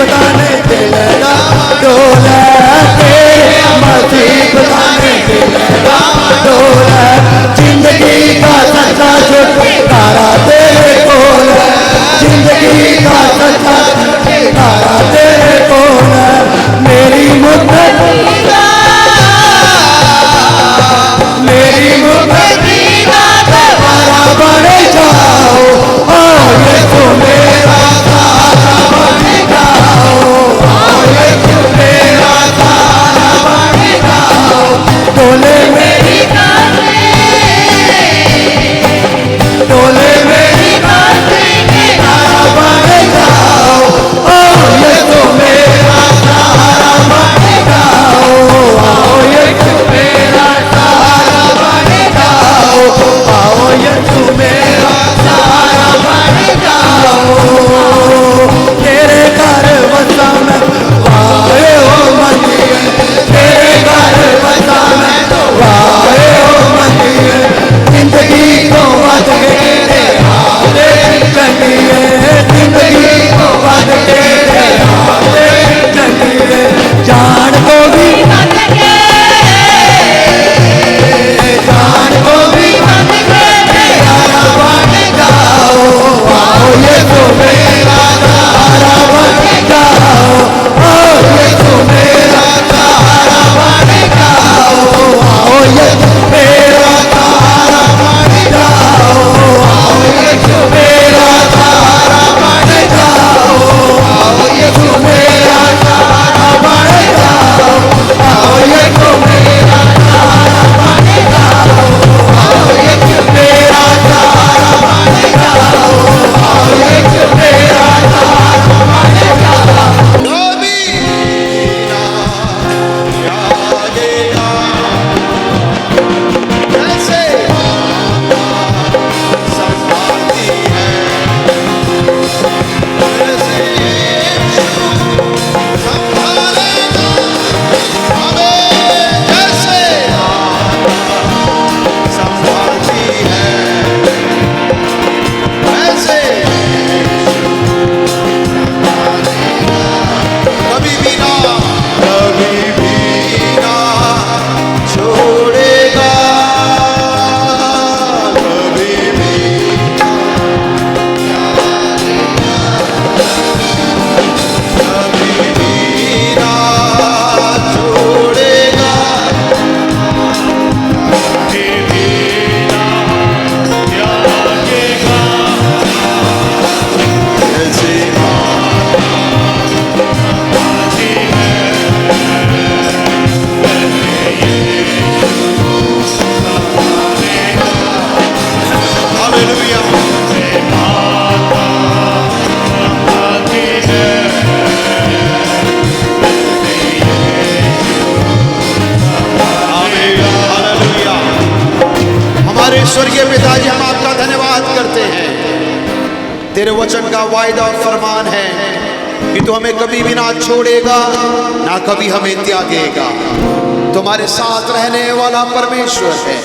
मुसीबतां ने दिल दा डोला, तेरे मुसीबतां ने दिल दा डोला, जिंदगी का सच्चा छुटकारा तेरे कोल है, जिंदगी का सच्चा छुटकारा तेरे कोल है। मेरी मुद्दत सहारा बन जाओ, आओ यीशु मेरा सहारा बन जाओ, आओ यीशु मेरा सहारा बन जाओ। डोले मेरी डोले मेरी सहारा बन जाओ, आओ यीशु मेरा सहारा बन जाओ, आओ यीशु मेरा सहारा बन जाओ, आओ यीशु मेरा सहारा बन जाओ। तेरे घर बसा मैं वाहे हो मंदिर, तेरे घर बसा मैं वाहे हो मंदिर, जिंदगी को बद के हाले चंगी है, जिंदगी को बद के हाले चंगी है। जान को भी बद के, जान को भी बद के सहारा बन जाओ, आओ यीशु मेरा सहारा बन जाओ, आओ यीशु मेरा सहारा बन जाओ, आओ यीशु मेरा सहारा बन जाओ, आओ यीशु मेरा सहारा बन जाओ, आओ यीशु मेरा सहारा बन जाओ, आओ यीशु मेरा सहारा बन जाओ, आओ यीशु मेरा सहारा बन जाओ, आओ यीशु मेरा सहारा बन जाओ। कभी ना यादेगा कैसे संभालती है, कैसे यीशु संभालेगा हमें, जैसे संभालती है, कैसे कभी भी ना छोड़ेगा, कभी भी ना छोड़ेगा, कैसे हालेलुया। हालेलुया। हमारे स्वर्गीय पिताजी, हम आपका धन्यवाद करते हैं। तेरे वचन का वायदा और फरमान है कि तू हमें कभी भी ना छोड़ेगा, ना कभी हमें त्यागेगा। तुम्हारे साथ रहने वाला परमेश्वर है।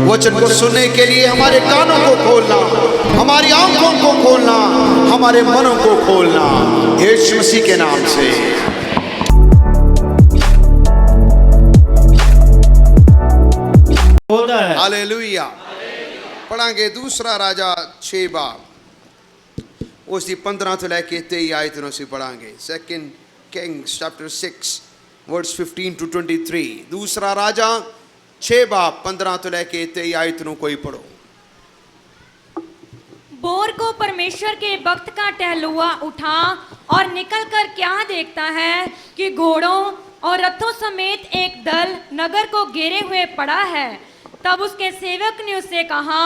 वचन को सुनने के लिए हमारे कानों को खोलना, हमारी आंखों को खोलना, हमारे मनों को खोलना, यीशु मसीह के नाम से। हालेलुया। पढ़ांगे दूसरा राजा 6 बाब, उसकी 15 तो लेके 23 आयतों से पढ़ांगे। Second Kings chapter 6 verse 15 to 23। दूसरा राजा 6 बाब 15 तो लेके 23 आयतों को ही पढ़ो। बोर को परमेश्वर के भक्त का टहलुआ उठा और निकलकर क्या देखता है कि घोड़ों और रथों समेत एक दल नगर को घेरे हुए पड़ा है। तब उसके सेवक ने उससे कहा,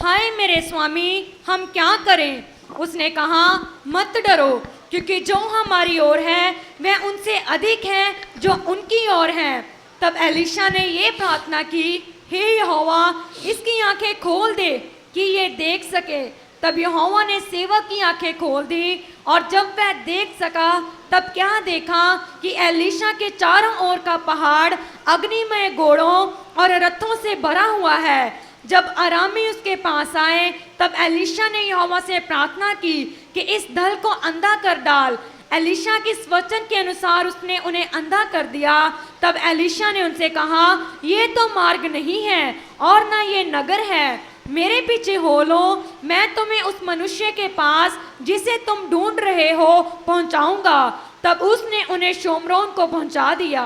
हाय मेरे स्वामी, हम क्या करें? उसने कहा, मत डरो, क्योंकि जो हमारी ओर है वह उनसे अधिक है जो उनकी ओर है। तब एलीशा ने ये प्रार्थना की, हे यहोवा, इसकी आंखें खोल दे कि ये देख सके। तब यहोवा ने सेवक की आंखें खोल दी, और जब वह देख सका तब क्या देखा कि एलीशा के चारों ओर का पहाड़ अग्निमय घोड़ों और रथों से भरा हुआ है। जब अरामी उसके पास आए तब एलीशा ने यहोवा से प्रार्थना की कि इस दल को अंधा कर डाल। एलिशा के इस वचन के अनुसार उसने उन्हें अंधा कर दिया। तब एलिशा ने उनसे कहा, ये तो मार्ग नहीं है और ना ये नगर है, मेरे पीछे हो लो, मैं तुम्हें उस मनुष्य के पास जिसे तुम ढूंढ रहे हो पहुंचाऊंगा। तब उसने उन्हें शोमरोन को पहुंचा दिया।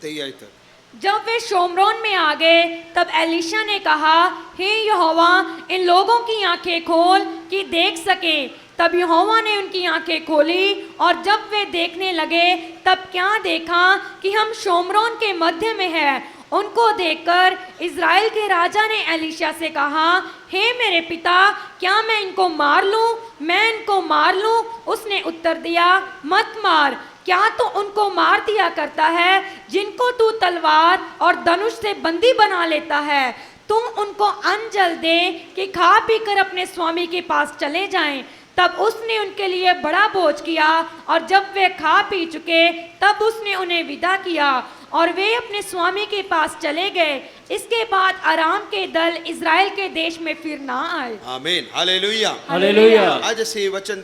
23 तक। जब वे शोमरोन में आ गए तब एलिशा ने कहा, हे यहोवा, इन लोगों की आंखें खोल कि देख सके। तब यहोवा ने उनकी आंखें खोली और जब वे देखने लगे तब क्या देखा कि हम शोमरोन के मध्य में हैं। उनको देखकर इज़राइल के राजा ने एलिशा से कहा, हे मेरे पिता, क्या मैं इनको मार लूं? मैं इनको मार लूं? उसने उत्तर दिया, मत मार। क्या तो उनको मार दिया करता है जिनको तू तलवार और धनुष से बंदी बना लेता है। तुम उनको अन्न जल दे कि खा पी कर अपने स्वामी के पास चले जाएं। तब उसने उनके लिए बड़ा भोज किया और जब वे खा पी चुके तब उसने उन्हें विदा किया और वे अपने स्वामी के पास चले गए। इसके बाद आराम के दल इज़राइल के देश में फिर ना आए। आमीन, हालेलुया। ਹਾਲੇਲੂਇਆ। ਅੱਜ ਅਸੀਂ ਵਚਨ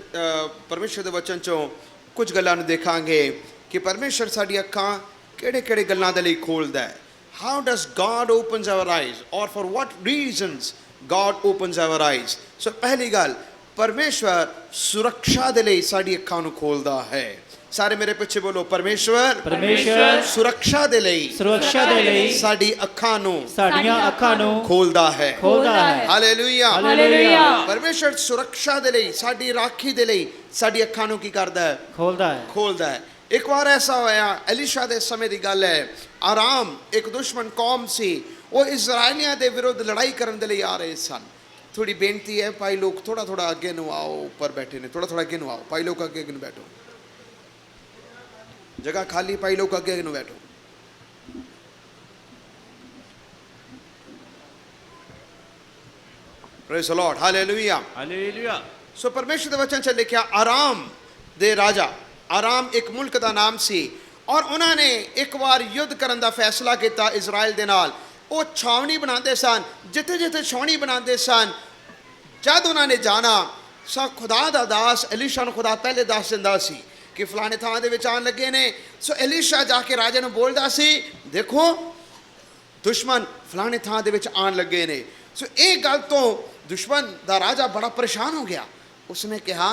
ਪਰਮੇਸ਼ਰ ਦੇ ਵਚਨ ਚੋਂ ਕੁਝ ਗੱਲਾਂ ਨੂੰ ਦੇਖਾਂਗੇ ਕਿ ਪਰਮੇਸ਼ਰ ਸਾਡੀ ਅੱਖਾਂ ਕਿਹੜੇ-ਕਿਹੜੇ ਗੱਲਾਂ ਦੇ ਲਈ ਖੋਲਦਾ ਹੈ। How does God opens our eyes or for what reasons God opens our eyes? ਸੋ ਪਹਿਲੀ ਗੱਲ, ਪਰਮੇਸ਼ਰ ਸੁਰੱਖਿਆ ਦੇ ਲਈ ਸਾਡੀ ਅੱਖਾਂ ਨੂੰ ਖੋਲਦਾ ਹੈ। ਸਾਰੇ ਮੇਰੇ ਪਿੱਛੇ ਬੋਲੋ, ਪਰਮੇਸ਼ਰ ਪਰਮੇਸ਼ਰ ਸੁਰੱਖਿਆ ਦੇ ਲਈ ਸੁਰੱਖਿਆ ਦੇ ਲਈ ਸਾਡੀ ਅੱਖਾਂ ਨੂੰ ਸਾਡੀਆਂ ਅੱਖਾਂ ਨੂੰ ਖੋਲਦਾ ਹੈ। ਖੋਲਦਾ ਹੈ। ਹਾਲੇਲੂਇਆ। ਹਾਲੇਲੂਇਆ। ਪਰਮੇਸ਼ਰ ਸੁਰੱਖਿਆ ਦੇ ਲਈ, ਸਾਡੀ ਰਾਖੀ ਦੇ ਲਈ ਸਾਡੀ ਅੱਖਾਂ ਨੂੰ ਕੀ ਕਰਦਾ ਹੈ? ਖੋਲਦਾ ਹੈ। ਖੋਲਦਾ ਹੈ। ਇੱਕ ਵਾਰ ਐਸਾ ਹੋਇਆ, ਐਲੀਸ਼ਾ ਦੇ ਸਮੇਂ ਦੀ ਗੱਲ ਹੈ, ਆਰਾਮ ਇੱਕ ਦੁਸ਼ਮਣ ਕੌਮ ਸੀ, ਉਹ ਇਜ਼ਰਾਈਲੀਆਂ ਦੇ ਵਿਰੁੱਧ ਲੜਾਈ ਕਰਨ ਦੇ ਲਈ ਆ ਰਹੇ ਸਨ। ਥੋੜੀ ਬੇਨਤੀ ਹੈ, ਭਾਈ ਲੋਕ ਥੋੜਾ ਅੱਗੇ ਨੂੰ ਆਓ, ਉੱਪਰ ਬੈਠੇ ਨੇ, ਥੋੜਾ ਅੱਗੇ ਨੂੰ ਆਓ, ਭਾਈ ਲੋਕ ਅੱਗੇ ਨੂੰ ਬੈਠੋ, जगह खाली, भाई लोग अगे ਨੂੰ बैठो। Praise the Lord, hallelujah. Hallelujah. So परमेश्वर ਦੇ वचन 'ਚ ਲਿਖਿਆ, ਆਰਾਮ ਦੇ ਰਾਜਾ, ਆਰਾਮ ਇੱਕ ਮੁਲਕ ਦਾ ਨਾਮ ਸੀ ਔਰ ਉਹਨਾਂ ਨੇ ਇੱਕ ਵਾਰ ਯੁੱਧ ਕਰਨ ਦਾ ਫੈਸਲਾ ਕੀਤਾ ਇਜ਼ਰਾਈਲ ਦੇ ਨਾਲ। ਉਹ ਛਾਵਣੀ ਬਣਾਉਂਦੇ ਸਨ, ਜਿੱਥੇ ਛਾਵਣੀ ਬਣਾਉਂਦੇ ਸਨ, ਜਦ ਉਹਨਾਂ ਨੇ ਜਾਣਾ ਸਾ ਖੁਦਾ ਦਾ ਦਾਸ ਐਲੀਸ਼ਾ ਨੂੰ ਖੁਦਾ ਪਹਿਲੇ ਦੱਸ ਦਿੰਦਾ ਸੀ ਕਿ ਫਲਾਣੇ ਥਾਂ ਦੇ ਵਿੱਚ ਆਉਣ ਲੱਗੇ ਨੇ। ਸੋ ਐਲੀਸ਼ਾ ਜਾ ਕੇ ਰਾਜੇ ਨੂੰ ਬੋਲਦਾ ਸੀ, ਦੇਖੋ ਦੁਸ਼ਮਣ ਫਲਾਣੇ ਥਾਂ ਦੇ ਵਿੱਚ ਆਉਣ ਲੱਗੇ ਨੇ। ਸੋ ਇਹ ਗੱਲ ਤੋਂ ਦੁਸ਼ਮਣ ਦਾ ਰਾਜਾ ਬੜਾ ਪਰੇਸ਼ਾਨ ਹੋ ਗਿਆ। ਉਸਨੇ ਕਿਹਾ,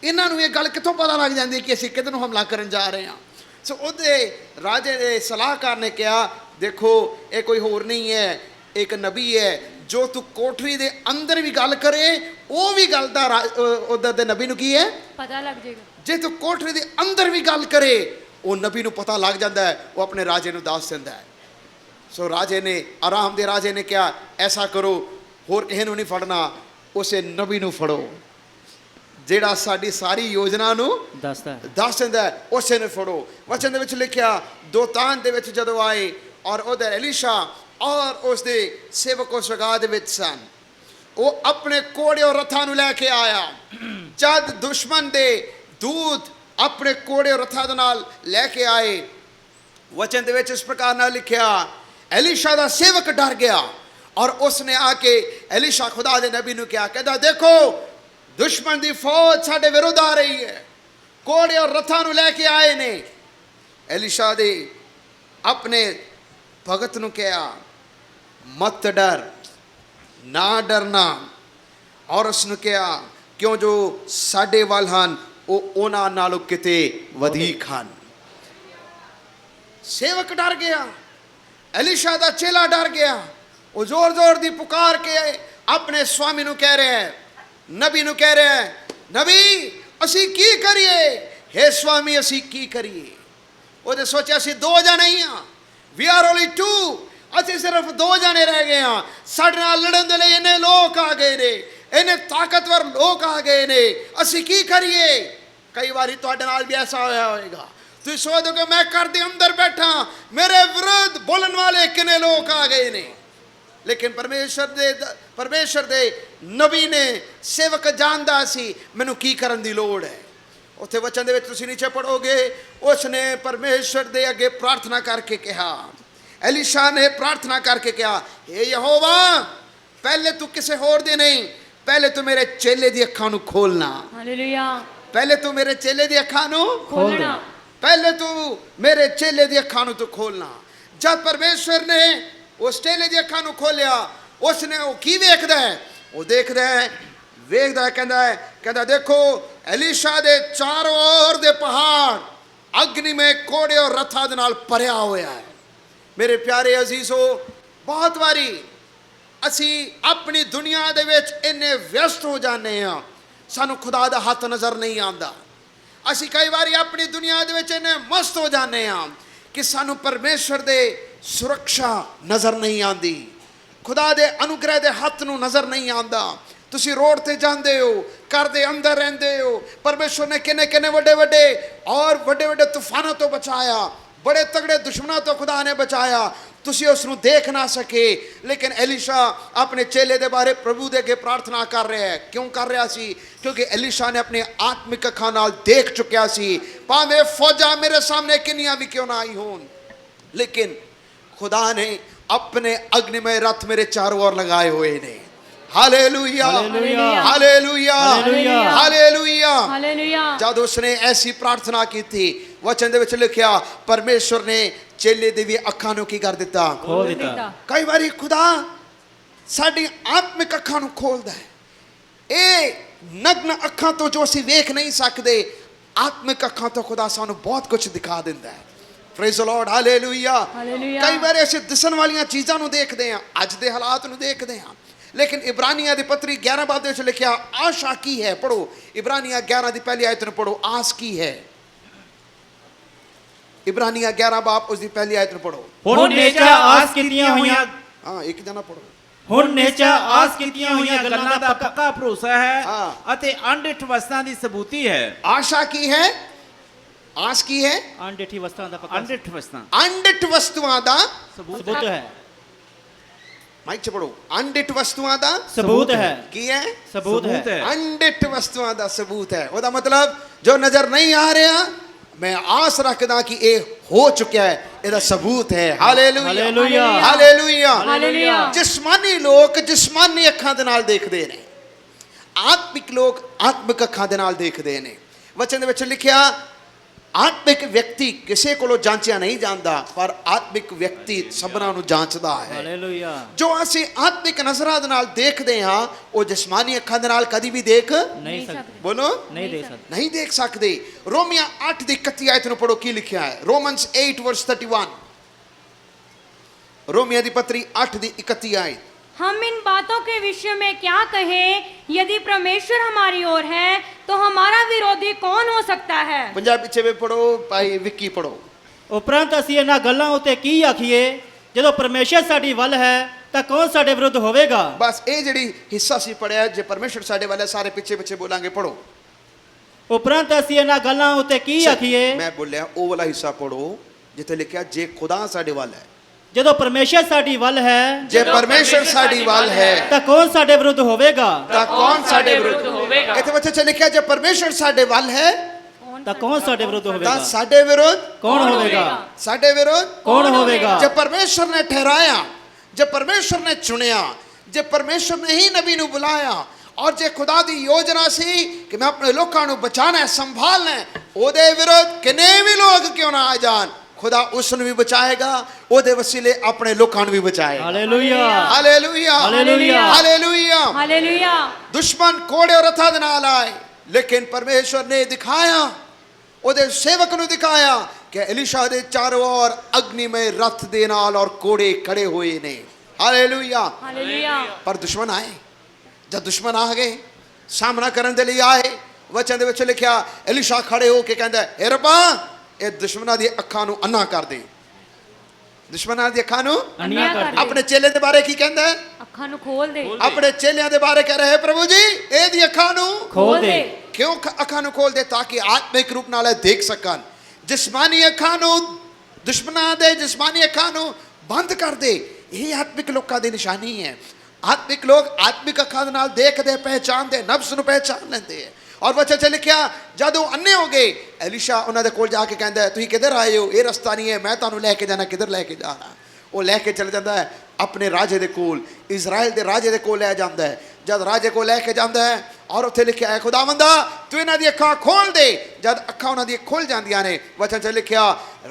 ਇਹਨਾਂ ਨੂੰ ਇਹ ਗੱਲ ਕਿੱਥੋਂ ਪਤਾ ਲੱਗ ਜਾਂਦੀ ਕਿ ਅਸੀਂ ਕਿੱਧਰ ਨੂੰ ਹਮਲਾ ਕਰਨ ਜਾ ਰਹੇ ਹਾਂ? ਸੋ ਉਹਦੇ ਰਾਜੇ ਦੇ ਸਲਾਹਕਾਰ ਨੇ ਕਿਹਾ, ਦੇਖੋ ਇਹ ਕੋਈ ਹੋਰ ਨਹੀਂ ਹੈ, ਇੱਕ ਨਬੀ ਹੈ, ਜੋ ਤੂੰ ਕੋਠਰੀ ਦੇ ਅੰਦਰ ਵੀ ਗੱਲ ਕਰੇ ਉਹ ਵੀ ਗੱਲ ਦਾ ਉਧਰ ਦੇ ਨਬੀ ਨੂੰ ਕੀ ਹੈ? पता लग जाएगा। ਜੇ ਤੂੰ ਕੋਠਰੀ ਦੇ ਅੰਦਰ ਵੀ ਗੱਲ ਕਰੇ ਉਹ ਨਬੀ ਨੂੰ ਪਤਾ ਲੱਗ ਜਾਂਦਾ ਹੈ, ਉਹ ਆਪਣੇ ਰਾਜੇ ਨੂੰ ਦੱਸ ਦਿੰਦਾ ਹੈ। ਸੋ ਰਾਜੇ ਨੇ, ਆਰਾਮ ਦੇ ਰਾਜੇ ਨੇ ਕਿਹਾ, ਐਸਾ ਕਰੋ, ਹੋਰ ਕਿਸੇ ਨੂੰ ਨਹੀਂ ਫੜਨਾ, ਉਸੇ ਨਬੀ ਨੂੰ ਫੜੋ ਜਿਹੜਾ ਸਾਡੀ ਸਾਰੀ ਯੋਜਨਾ ਨੂੰ ਦੱਸਦਾ ਹੈ। ਦੱਸ ਦਿੰਦਾ ਹੈ, ਉਸੇ ਨੂੰ ਫੜੋ। ਵਚਨ ਦੇ ਵਿੱਚ ਲਿਖਿਆ, ਦੋਤਾਨ ਦੇ ਵਿੱਚ ਜਦੋਂ ਆਏ ਔਰ ਉਧਰ ਐਲੀਸ਼ਾ ਔਰ ਉਸਦੇ ਸੇਵਕ ਉਸ ਜਗ੍ਹਾ ਦੇ ਵਿੱਚ ਸਨ, ਉਹ ਆਪਣੇ ਕੋੜੇ ਔਰ ਰਥਾਂ ਨੂੰ ਲੈ ਕੇ ਆਇਆ। ਜਦ ਦੁਸ਼ਮਣ ਦੇ ਦੂਤ ਆਪਣੇ ਕੋੜੇ ਔਰ ਰਥਾਂ ਦੇ ਨਾਲ ਲੈ ਕੇ ਆਏ, ਵਚਨ ਦੇ ਵਿੱਚ ਇਸ ਪ੍ਰਕਾਰ ਨਾਲ ਲਿਖਿਆ, ਐਲੀਸ਼ਾ ਦਾ ਸੇਵਕ ਡਰ ਗਿਆ ਔਰ ਉਸਨੇ ਆ ਕੇ ਐਲੀਸ਼ਾ ਖੁਦਾ ਦੇ ਨਬੀ ਨੂੰ ਕਿਹਾ, ਕਹਿੰਦਾ ਦੇਖੋ ਦੁਸ਼ਮਣ ਦੀ ਫੌਜ ਸਾਡੇ ਵਿਰੁੱਧ ਆ ਰਹੀ ਹੈ, ਕੋੜੇ ਔਰ ਰਥਾਂ ਨੂੰ ਲੈ ਕੇ ਆਏ ਨੇ। ਐਲੀਸ਼ਾ ਦੇ ਆਪਣੇ ਭਗਤ ਨੂੰ ਕਿਹਾ, ਮਤ ਡਰ, ਨਾ ਡਰਨਾ। ਔਰ ਉਸ ਨੂੰ ਕਿਹਾ, ਕਿਉਂ ਜੋ ਸਾਡੇ ਵੱਲ ਹਨ ਉਹ ਉਹਨਾਂ ਨਾਲੋਂ ਕਿਤੇ ਵਧੇਕ ਹਨ। ਸੇਵਕ ਡਰ ਗਿਆ, ਐਲੀਸ਼ਾ ਦਾ ਚੇਲਾ ਡਰ ਗਿਆ। ਉਹ ਜ਼ੋਰ ਦੀ ਪੁਕਾਰ ਕੇ ਆਪਣੇ ਸਵਾਮੀ ਨੂੰ ਕਹਿ ਰਿਹਾ ਹੈ, ਨਬੀ ਨੂੰ ਕਹਿ ਰਿਹਾ ਹੈ, ਨਬੀ ਅਸੀਂ ਕੀ ਕਰੀਏ? ਹੇ ਸਵਾਮੀ ਅਸੀਂ ਕੀ ਕਰੀਏ? ਉਹਨੇ ਸੋਚਿਆ ਅਸੀਂ ਦੋ ਜਣੇ ਹੀ ਹਾਂ, ਵੀ ਆਰ ਓਨਲੀ ਟੂ, ਅਸੀਂ ਸਿਰਫ ਦੋ ਜਣੇ ਰਹਿ ਗਏ ਹਾਂ, ਸਾਡੇ ਨਾਲ ਲੜਨ ਦੇ ਲਈ ਇੰਨੇ ਲੋਕ ਆ ਗਏ ਨੇ, ਇੰਨੇ ਤਾਕਤਵਰ ਲੋਕ ਆ ਗਏ ਨੇ, ਅਸੀਂ ਕੀ ਕਰੀਏ? ਕਈ ਵਾਰੀ ਤੁਹਾਡੇ ਨਾਲ ਵੀ ਐਸਾ ਹੋਇਆ ਹੋਵੇਗਾ, ਤੁਸੀਂ ਸੋਚਦੇ ਹੋ ਕਿ ਮੈਂ ਘਰ ਦੇ ਅੰਦਰ ਬੈਠਾ, ਮੇਰੇ ਵਿਰੁੱਧ ਬੋਲਣ ਵਾਲੇ ਕਿੰਨੇ ਲੋਕ ਆ ਗਏ ਨੇ। ਲੇਕਿਨ ਪਰਮੇਸ਼ਰ ਦੇ ਨਬੀ ਨੇ, ਸੇਵਕ ਜਾਣਦਾ ਸੀ ਮੈਨੂੰ ਕੀ ਕਰਨ ਦੀ ਲੋੜ ਹੈ। ਉੱਥੇ ਵਚਨ ਦੇ ਵਿੱਚ ਤੁਸੀਂ ਨੀਚੇ ਪੜੋਗੇ, ਉਸਨੇ ਪਰਮੇਸ਼ਰ ਦੇ ਅੱਗੇ ਪ੍ਰਾਰਥਨਾ ਕਰਕੇ ਕਿਹਾ, ਐਲੀਸ਼ਾ ਨੇ ਪ੍ਰਾਰਥਨਾ ਕਰਕੇ ਕਿਹਾ, हे ਯਹੋਵਾ, ਪਹਿਲੇ ਤੂੰ ਕਿਸੇ ਹੋਰ ਦੇ ਨਹੀਂ, पहले तो मेरे चेले दी अखां नू खोलना, हालेलुया। पहले तो मेरे चेले दी अखां नू खोलना। पहले तू मेरे चेले दी अखां नू तो खोलना। जब परमेश्वर ने उस चेले दी अखां नू खोलिया, उसने वो की वेखदा है, वो देखदा है, वेखदा है, कहंदा देखो एलीशा दे चारों ओर दे पहाड़ अग्नि में कोड़े और रथां दे नाल भरिया होया है। मेरे प्यारे अजीजो, बहुत वारी ਅਸੀਂ ਆਪਣੀ ਦੁਨੀਆ ਦੇ ਵਿੱਚ ਇੰਨੇ ਵਿਅਸਤ ਹੋ ਜਾਂਦੇ ਆ, ਸਾਨੂੰ ਖੁਦਾ ਦਾ ਹੱਥ ਨਜ਼ਰ ਨਹੀਂ ਆਉਂਦਾ। ਅਸੀਂ ਕਈ ਵਾਰੀ ਆਪਣੀ ਦੁਨੀਆ ਦੇ ਵਿੱਚ ਇੰਨੇ ਮਸਤ ਹੋ ਜਾਂਦੇ ਆ ਕਿ ਸਾਨੂੰ ਪਰਮੇਸ਼ਵਰ ਦੇ ਸੁਰੱਖਿਆ ਨਜ਼ਰ ਨਹੀਂ ਆਉਂਦੀ, ਖੁਦਾ ਦੇ ਅਨੁਗ੍ਰਹਿ ਦੇ ਹੱਥ ਨੂੰ ਨਜ਼ਰ ਨਹੀਂ ਆਉਂਦਾ। ਤੁਸੀਂ ਰੋਡ ਤੇ ਜਾਂਦੇ ਹੋ, ਘਰ ਦੇ ਅੰਦਰ ਰਹਿੰਦੇ ਹੋ, ਪਰਮੇਸ਼ਵਰ ਨੇ ਕਿੰਨੇ ਕਿੰਨੇ ਵੱਡੇ ਵੱਡੇ ਔਰ ਵੱਡੇ ਵੱਡੇ ਤੂਫਾਨਾਂ ਤੋਂ ਬਚਾਇਆ, बड़े तगड़े दुश्मनों तो खुदा ने बचाया, तुसी उसनू देख ना सके। लेकिन एलीशा अपने चेले दे बारे प्रभु दे अगे प्रार्थना कर रहा है। क्यों कर रहा सी? क्योंकि एलीशा ने अपने आत्मिक अखां नाल देख चुकिया सी, भावें फौजा मेरे सामने किन्नियां भी क्यों ना आई होन, लेकिन खुदा ने अपने अग्निमय रथ मेरे चारों ओर लगाए हुए ने। Hallelujah, hallelujah, hallelujah, hallelujah, hallelujah. Hallelujah. जब उसने ऐसी प्रार्थना की थी, वचन दे विच लिखिया परमेश्वर ने चेले दे भी अखां नू की कर दिता, खोल दिता। कई बारी खुदा साडी आत्मिक अखां नू खोलदा है। ए नग्न अखां तो जो असीं वेख नहीं सकदे, आत्मिक अखां तो खुदा सानू बहुत कुछ दिखा दिंदा है। Praise the Lord, hallelujah. Hallelujah. कई बार असीं दिसण वालियां चीज़ां नू देखदे हां, अज दे हालात नू देखदे हां, लेकिन इब्रानिया दी पत्री 11 बाब दे विच लिखिया आशा की है। पढ़ो इब्रानिया 11 दी पहली आयत नू पढ़ो, आस की है। इब्रानिया 11 बाब उसकी पहली आयत नू पढ़ो। ਹੁਣ ਨੇਚਾ ਆਸ ਕੀਤੀਆਂ ਹੋਈਆਂ हाँ एक जना पढ़ो। ਹੁਣ ਨੇਚਾ ਆਸ ਕੀਤੀਆਂ ਹੋਈਆਂ ਗੱਲਾਂ ਦਾ ਪੱਕਾ ਭਰੋਸਾ ਹੈ ਹਾਂ। ਅਤੇ ਅਣਡਿੱਠ ਵਸਤਾਂ ਦੀ ਸਬੂਤੀ ਹੈ। आशा की है, आस की है, ਅਣਡਿੱਠੀ ਵਸਤਾਂ ਦਾ ਪੱਕਾ ਅਣਡਿੱਠ ਵਸਤਾਂ अनडिट वस्तुआं दा ਸਬੂਤ ਹੈ। माइक च पढ़ो, अनडिट वस्तुआं दा ਸਬੂਤ ਹੈ। की है, ਸਬੂਤ ਹੈ। अनडिट वस्तुआं दा सबूत है। ओदा मतलब जो नजर नहीं आ रहा, मैं आस रखदा कि ये हो चुका है, ਇਹਦਾ सबूत है। Hallelujah, hallelujah, hallelujah. हालेलुया। जिस्मानी लोग जिस्मानी अखां दे नाल देखदे ने, आत्मिक लोग आत्मिक अखां दे नाल देखदे ने। वचन दे विच लिखिया आत्मिक व्यक्ति किसी को जांचिया नहीं जाता, पर आत्मिक व्यक्ति सबना नू जांचदा है। ਹਾਲੇਲੂਇਆ। जो असीं आत्मिक नज़रां दे नाल देखदे हां, वो जिस्मानी अखां दे नाल कदी भी देख ਨਹੀਂ ਸਕਦੇ, बोलो ਨਹੀਂ ਦੇ ਸਕਦੇ। नहीं देख सकते। रोमिया 8 दी 31 आयत नू पढ़ो, की लिखिया है? रोमन्स 8 वर्स 31, रोमिया दी पत्री 8 दी 31 आयत। हम इन बातों के विषय में क्या कहें? यदि परमेश्वर हमारी ओर है तो हमारा विरोधी कौन हो सकता है? पंजाबी पीछे भी पढ़ो, भाई विक्की पढ़ो। ਉਪਰੰਤ ਅਸੀਂ ਇਹਨਾਂ ਗੱਲਾਂ ਉੱਤੇ ਕੀ ਆਖੀਏ? ਜਦੋਂ ਪਰਮੇਸ਼ਰ ਸਾਡੀ ਵੱਲ ਹੈ ਤਾਂ ਕੌਣ ਸਾਡੇ ਵਿਰੁੱਧ ਹੋਵੇਗਾ? बस ये जिहड़ी हिस्सा सी पढ़िया, जे परमेश्वर साडे वाले सारे पीछे पीछे बोलांगे, पढ़ो। ਉਪਰੰਤ ਅਸੀਂ ਇਹਨਾਂ ਗੱਲਾਂ ਉੱਤੇ ਕੀ ਆਖੀਏ? मैं बोलिया ओ वाला हिस्सा पढ़ो जिथे लिखिया जे खुदा साडे वाल है। ਜਦੋਂ ਪਰਮੇਸ਼ਰ ਸਾਡੀ ਵੱਲ ਹੈ जे परमेश्वर साडी वाल है ਤਾਂ ਕੌਣ ਸਾਡੇ ਵਿਰੁੱਧ ਹੋਵੇਗਾ? ਤਾਂ कौन साडे विरुद्ध होवेगा? इथे बच्चे च लिखिया जे परमेश्वर साडे वाल है ਤਾਂ ਕੌਣ ਸਾਡੇ ਵਿਰੁੱਧ ਤਾਂ ਹੋਵੇਗਾ? साडे विरुद्ध ਕੌਣ ਹੋਵੇਗਾ? साडे विरुद्ध ਕੌਣ ਹੋਵੇਗਾ? जे परमेश्वर ने ठहराया, जे परमेश्वर ने चुनिया, जे परमेश्वर ने ही नबी नू बुलाया, और जे खुदा दी योजना सी कि मैं अपने लोकां नू बचाना है, संभालना है, ओदे विरुद्ध किने भी लोग क्यों ना आ जान, खुदा उसनू भी बचाएगा, ओदे वसीले अपने लोकां नू भी बचाएगा। Hallelujah, hallelujah, hallelujah, hallelujah. Hallelujah. दुश्मन कोड़े और रथां दे नाल आए, लेकिन परमेश्वर ने दिखाया, ओदे सेवक नू दिखाया कि एलीशा दे चारों ओर अग्निमय रथ दे नाल और कोड़े खड़े हुए ने। हालेलुया। हालेलुया। पर दुश्मन आए, जब दुश्मन आ गए सामना करने के लिए आए, वचन दे विच लिखिया एलीशा खड़े हो के कहंदा है, हे रब्बा ये दुश्मनां दी अखां नू अन्ना कर दे। दुश्मनां दी अखां नू ਅੰਨ੍ਹੀਆਂ ਕਰ ਦੇ। अपने चेले दे बारे की कहंदा है? अखां नू खोल दे। अपने चेलियां दे बारे कह रहे हैं, प्रभु जी ए दी अखां नू ਖੋਲ ਦੇ। क्यों अखां नू खोल दे? ताकि आत्मिक रूप नाल देख सकन। जिस्मानी अखां नू दुश्मनां दे जिस्मानी अखां नू बंद कर दे। यही आत्मिक लोकां दी निशानी है। आत्मिक लोग आत्मिक अखां दे नाल देखदे, पहचानदे, नफ्स नू पहचान लेंदे है। और बच्चा च लिखिया जदों अन्ने हो गए, एलीशा उन्हां दे कोल जाके कहंदा है, तुसीं किधर आए हो? ये रस्ता नहीं है, मैं तुहानू लैके जाना। किधर लैके जा रहा? वो लैके चले जाता है अपने राजे दे कोल, इजराइल दे राजे दे कोल ले जाता है। जब राजे को लैके जाता है और उत्थे लिखा है खुदावंदा तू इन्हां दी अखां खोल दे। जब अखां उन्हां दी खुल जांदियां ने वचन च लिखा